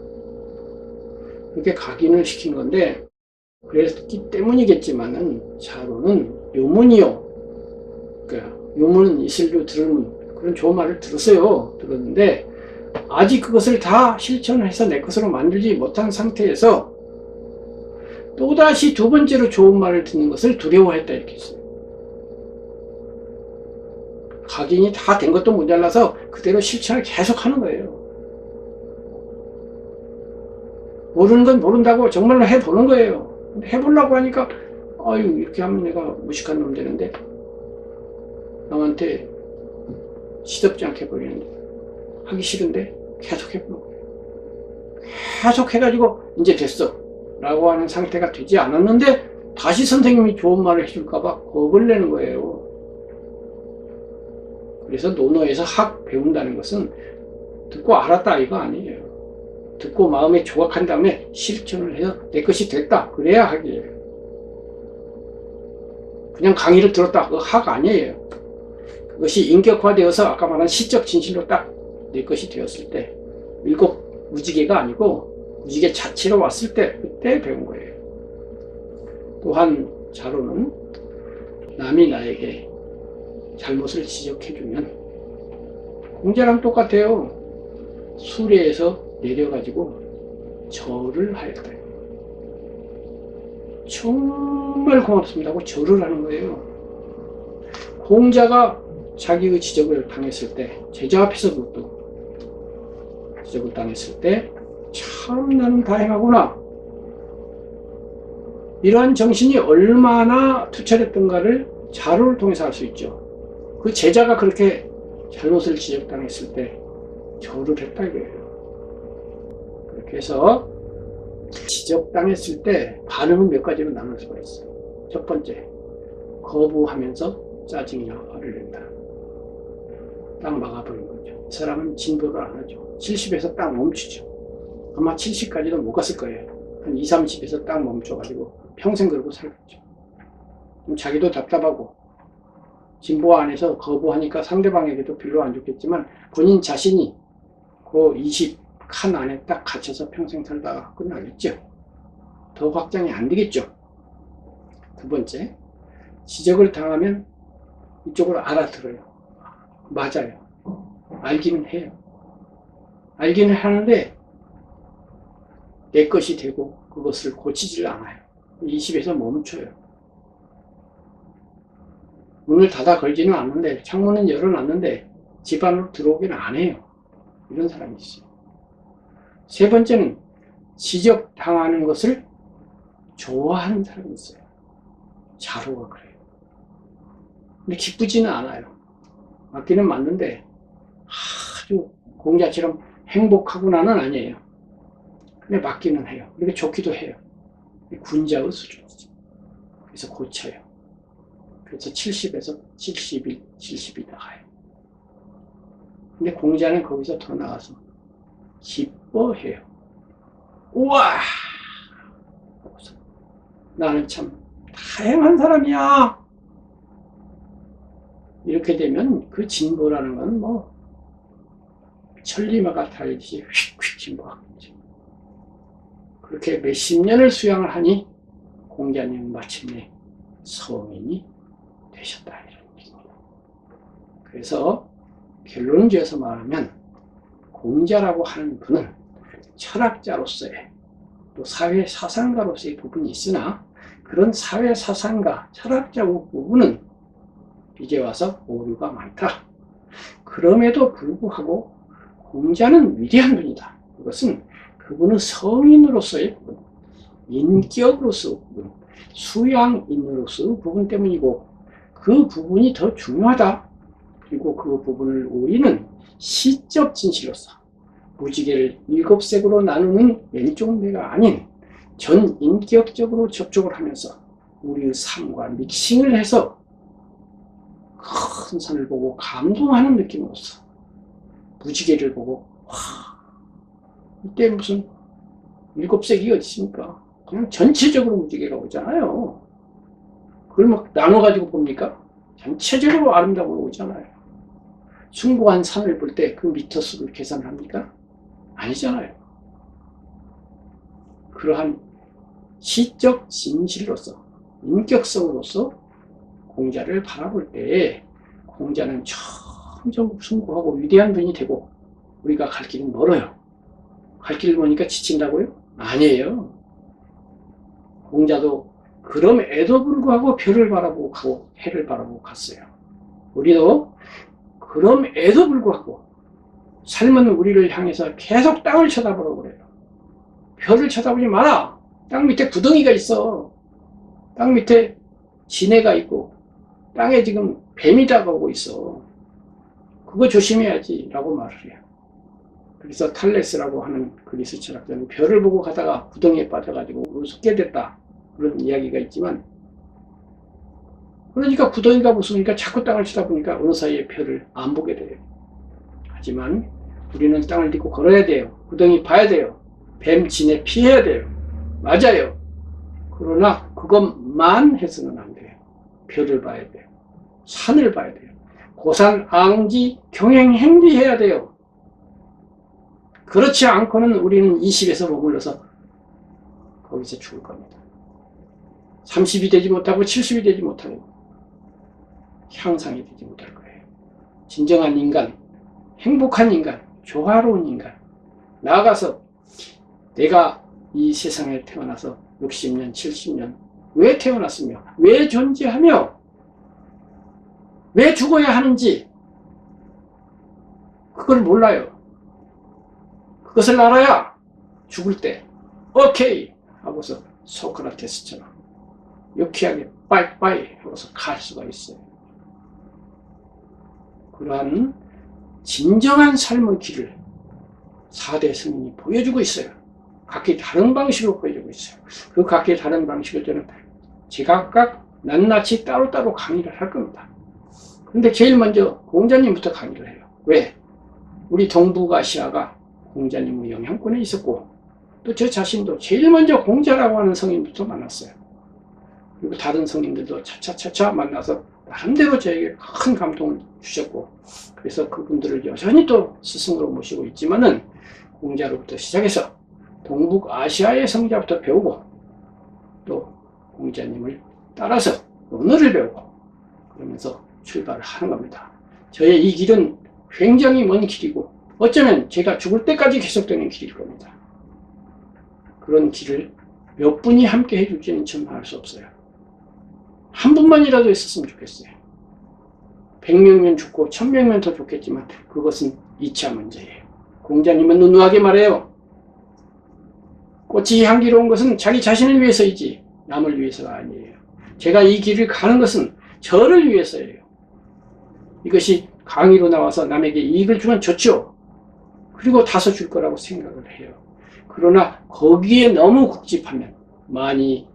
그렇게 각인을 시킨 건데, 그랬기 때문이겠지만은 자로는 요문이요. 그러니까 요문은 이슬로 들은 그런 좋은 말을 들었어요. 들었는데 아직 그것을 다 실천해서 내 것으로 만들지 못한 상태에서 또다시 두 번째로 좋은 말을 듣는 것을 두려워했다 이렇게 했어요. 각인이 다 된 것도 모자라서 그대로 실천을 계속 하는 거예요. 모르는 건 모른다고 정말로 해보는 거예요. 해보려고 하니까 아유 이렇게 하면 내가 무식한 놈 되는데 남한테 시덥지 않게 보이는데 하기 싫은데 계속 해보는 거예요. 계속 해가지고 이제 됐어 라고 하는 상태가 되지 않았는데 다시 선생님이 좋은 말을 해줄까봐 겁을 내는 거예요. 그래서 논어에서 학 배운다는 것은 듣고 알았다 이거 아니에요. 듣고 마음에 조각한 다음에 실천을 해서 내 것이 됐다 그래야 학이에요. 그냥 강의를 들었다 그거 학 아니에요. 그것이 인격화되어서 아까 말한 시적 진실로 딱 내 것이 되었을 때 일곱 무지개가 아니고 무지개 자체로 왔을 때 그때 배운 거예요. 또한 자로는 남이 나에게 잘못을 지적해주면 공자랑 똑같아요. 수레에서 내려가지고 절을 하였다. 정말 고맙습니다 하고 절을 하는 거예요. 공자가 자기의 지적을 당했을 때 제자 앞에서 그것도 지적을 당했을 때 참 나는 다행하구나 이러한 정신이 얼마나 투철했던가를 자로를 통해서 알 수 있죠. 그 제자가 그렇게 잘못을 지적당했을 때 절을 했다 이거예요. 그렇게 해서 지적당했을 때 반응은 몇 가지로 나눌 수가 있어요. 첫 번째, 거부하면서 짜증이나 화를 낸다. 딱 막아버린 거죠. 이 사람은 진보를 안 하죠. 70에서 딱 멈추죠. 아마 70까지도 못 갔을 거예요. 한 20, 30에서 딱 멈춰가지고 평생 그러고 살겠죠. 자기도 답답하고 진보 안에서 거부하니까 상대방에게도 별로 안 좋겠지만 본인 자신이 그 20칸 안에 딱 갇혀서 평생 살다가 끝나겠죠. 더 확장이 안 되겠죠. 두 번째, 지적을 당하면 이쪽으로 알아들어요. 맞아요. 알기는 해요. 알기는 하는데 내 것이 되고 그것을 고치질 않아요. 20에서 멈춰요. 문을 닫아 걸지는 않는데 창문은 열어놨는데 집 안으로 들어오기는 안 해요. 이런 사람이 있어요. 세 번째는 지적당하는 것을 좋아하는 사람이 있어요. 자로가 그래요. 근데 기쁘지는 않아요. 맞기는 맞는데 아주 공자처럼 행복하구나는 아니에요. 근데 맞기는 해요. 이렇게 좋기도 해요. 군자의 수준이죠. 그래서 고쳐요. 그래서 70에서 71, 70이 나가요. 근데 공자는 거기서 더 나가서 기뻐해요. 우와! 나는 참 다양한 사람이야. 이렇게 되면 그 진보라는 건 뭐 천리마가 달리듯이 휙휙 진보하겠죠. 그렇게 몇십 년을 수양을 하니 공자님 마침내 성인이 되셨다 이런 얘기입니다. 그래서 결론을 지어서 말하면 공자라고 하는 분은 철학자로서의 또 사회사상가로서의 부분이 있으나 그런 사회사상가, 철학자 부분은 이제 와서 오류가 많다. 그럼에도 불구하고 공자는 위대한 분이다. 그것은 그분은 성인으로서의 부분, 인격으로서의 부분, 수양인으로서의 부분 때문이고 그 부분이 더 중요하다. 그리고 그 부분을 우리는 시적 진실로서 무지개를 7색으로 나누는 왼쪽 뇌가 아닌 전 인격적으로 접촉을 하면서 우리의 삶과 믹싱을 해서 큰 산을 보고 감동하는 느낌으로서 무지개를 보고 와 이때 무슨 7색이 어디 있습니까? 그냥 전체적으로 무지개가 오잖아요. 그걸 막 나눠가지고 봅니까? 전체적으로 아름다움으로 오잖아요. 숭고한 산을 볼 때 그 미터 수를 계산합니까? 아니잖아요. 그러한 시적 진실로서, 인격성으로서 공자를 바라볼 때 공자는 점점 숭고하고 위대한 분이 되고 우리가 갈 길은 멀어요. 갈 길을 보니까 지친다고요? 아니에요. 공자도 그럼에도 불구하고 별을 바라보고 가고 해를 바라보고 갔어요. 우리도 그럼에도 불구하고 삶은 우리를 향해서 계속 땅을 쳐다보라고 그래요. 별을 쳐다보지 마라. 땅 밑에 구덩이가 있어. 땅 밑에 진해가 있고 땅에 지금 뱀이 다가오고 있어. 그거 조심해야지 라고 말을 해요. 그래서 탈레스라고 하는 그리스 철학자는 별을 보고 가다가 구덩이에 빠져가지고 우습게 됐다 그런 이야기가 있지만, 그러니까 구덩이가 무서우니까 자꾸 땅을 쳐다보니까 어느 사이에 별을 안 보게 돼요. 하지만 우리는 땅을 딛고 걸어야 돼요. 구덩이 봐야 돼요. 뱀 진해 피해야 돼요. 맞아요. 그러나 그것만 해서는 안 돼요. 별을 봐야 돼요. 산을 봐야 돼요. 고산, 앙지, 경행행리해야 돼요. 그렇지 않고는 우리는 20에서 머물러서 거기서 죽을 겁니다. 30이 되지 못하고 70이 되지 못하고 향상이 되지 못할 거예요. 진정한 인간, 행복한 인간, 조화로운 인간, 나아가서 내가 이 세상에 태어나서 60년, 70년 왜 태어났으며 왜 존재하며 왜 죽어야 하는지 그걸 몰라요. 그것을 알아야 죽을 때 오케이 하고서 소크라테스처럼 유쾌하게 빠이빠이 하고서 갈 수가 있어요. 그러한 진정한 삶의 길을 4대 스님이 보여주고 있어요. 각기 다른 방식으로 보여주고 있어요. 그 각기 다른 방식을 저는 제각각 낱낱이 따로따로 강의를 할 겁니다. 그런데 제일 먼저 공자님부터 강의를 해요. 왜? 우리 동북아시아가 공자님의 영향권에 있었고 또 저 자신도 제일 먼저 공자라고 하는 성인부터 만났어요. 그리고 다른 성인들도 차차차차 만나서 나름대로 저에게 큰 감동을 주셨고, 그래서 그분들을 여전히 또 스승으로 모시고 있지만은 공자로부터 시작해서 동북아시아의 성자부터 배우고 또 공자님을 따라서 언어를 배우고 그러면서 출발을 하는 겁니다. 저의 이 길은 굉장히 먼 길이고 어쩌면 제가 죽을 때까지 계속되는 길일 겁니다. 그런 길을 몇 분이 함께 해줄지는 저는 알 수 없어요. 한 분만이라도 있었으면 좋겠어요. 100명이면 좋고 1000명이면 더 좋겠지만 그것은 2차 문제예요. 공자님은 누누하게 말해요. 꽃이 향기로운 것은 자기 자신을 위해서이지 남을 위해서가 아니에요. 제가 이 길을 가는 것은 저를 위해서예요. 이것이 강의로 나와서 남에게 이익을 주면 좋죠. 그리고 다소 줄 거라고 생각을 해요. 그러나 거기에 너무 국집하면 많이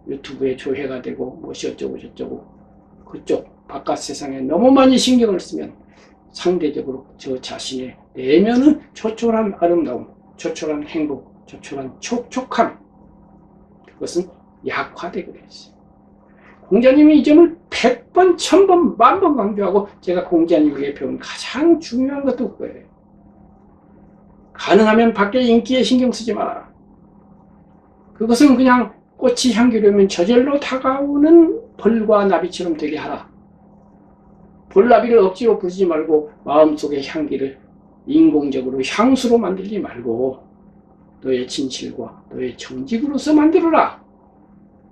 유튜브에 조회가 되고 무엇이 어쩌고 저쩌고 그쪽 바깥 세상에 너무 많이 신경을 쓰면 상대적으로 저 자신의 내면은 초촐한 아름다움, 초촐한 행복, 초촐한 촉촉함, 그것은 약화되게 됐어요. 공자님이 이 점을 100번, 1000번, 10,000번 강조하고 제가 공자님에게 배운 가장 중요한 것도 그거예요. 가능하면 밖에 인기에 신경 쓰지 마라. 그것은 그냥 꽃이 향기로우면 저절로 다가오는 벌과 나비처럼 되게 하라. 벌나비를 억지로 부르지 말고 마음속의 향기를 인공적으로 향수로 만들지 말고 너의 진실과 너의 정직으로서 만들어라.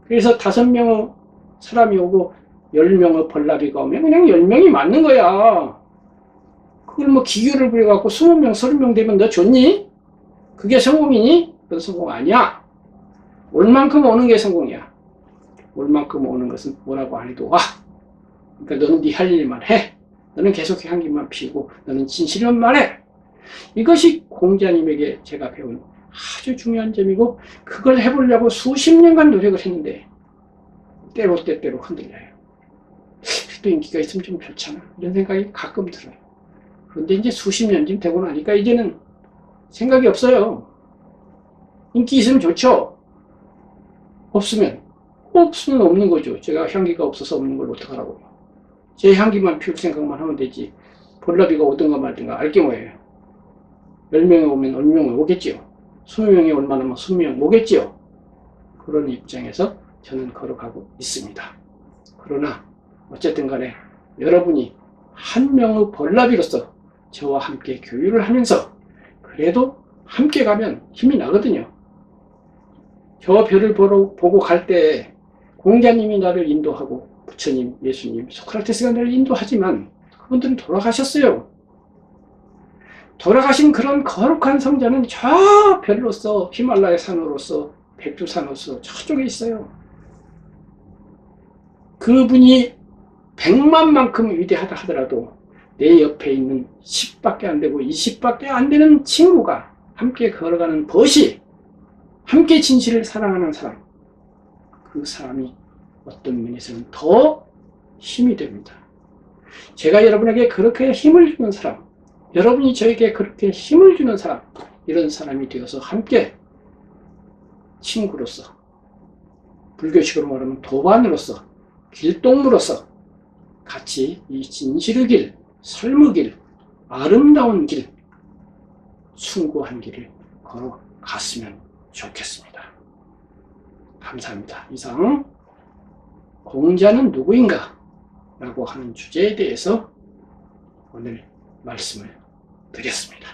그래서 5명의 사람이 오고 10명의 벌나비가 오면 그냥 10명이 맞는 거야. 그걸 뭐 기교를 부려갖고 20명, 30명 되면 너 좋니? 그게 성공이니? 그건 성공 아니야. 올 만큼 오는 게 성공이야. 올 만큼 오는 것은 뭐라고 안 해도 와. 그러니까 너는 네 할 일만 해. 너는 계속 향기만 피우고 너는 진실만 말해. 이것이 공자님에게 제가 배운 아주 중요한 점이고 그걸 해보려고 수십 년간 노력을 했는데 때때로 흔들려요. 또 인기가 있으면 좀 좋잖아. 이런 생각이 가끔 들어요. 그런데 이제 수십 년쯤 되고 나니까 이제는 생각이 없어요. 인기 있으면 좋죠. 없으면 없는 거죠. 제가 향기가 없어서 없는 걸 어떡하라고요. 제 향기만 피울 생각만 하면 되지 볼나비가 오든가 말든가 알게 뭐예요. 10명이 오면 10명이 오겠지요. 20명이 얼마나 면 20명 오겠지요. 그런 입장에서 저는 걸어가고 있습니다. 그러나 어쨌든 간에 여러분이 한 명의 볼나비로서 저와 함께 교류를 하면서 그래도 함께 가면 힘이 나거든요. 저 별을 보고 갈 때 공자님이 나를 인도하고 부처님, 예수님, 소크라테스가 나를 인도하지만 그분들은 돌아가셨어요. 돌아가신 그런 거룩한 성자는 저 별로서 히말라야 산으로서 백두산으로서 저쪽에 있어요. 그분이 100만만큼 위대하다 하더라도 내 옆에 있는 10밖에 안 되고 20밖에 안 되는 친구가 함께 걸어가는 벗이 함께 진실을 사랑하는 사람, 그 사람이 어떤 면에서는 더 힘이 됩니다. 제가 여러분에게 그렇게 힘을 주는 사람, 여러분이 저에게 그렇게 힘을 주는 사람, 이런 사람이 되어서 함께 친구로서, 불교식으로 말하면 도반으로서, 길동무로서 같이 이 진실의 길, 삶의 길, 아름다운 길, 숭고한 길을 걸어갔으면 좋겠습니다. 감사합니다. 이상 공자는 누구인가? 라고 하는 주제에 대해서 오늘 말씀을 드렸습니다.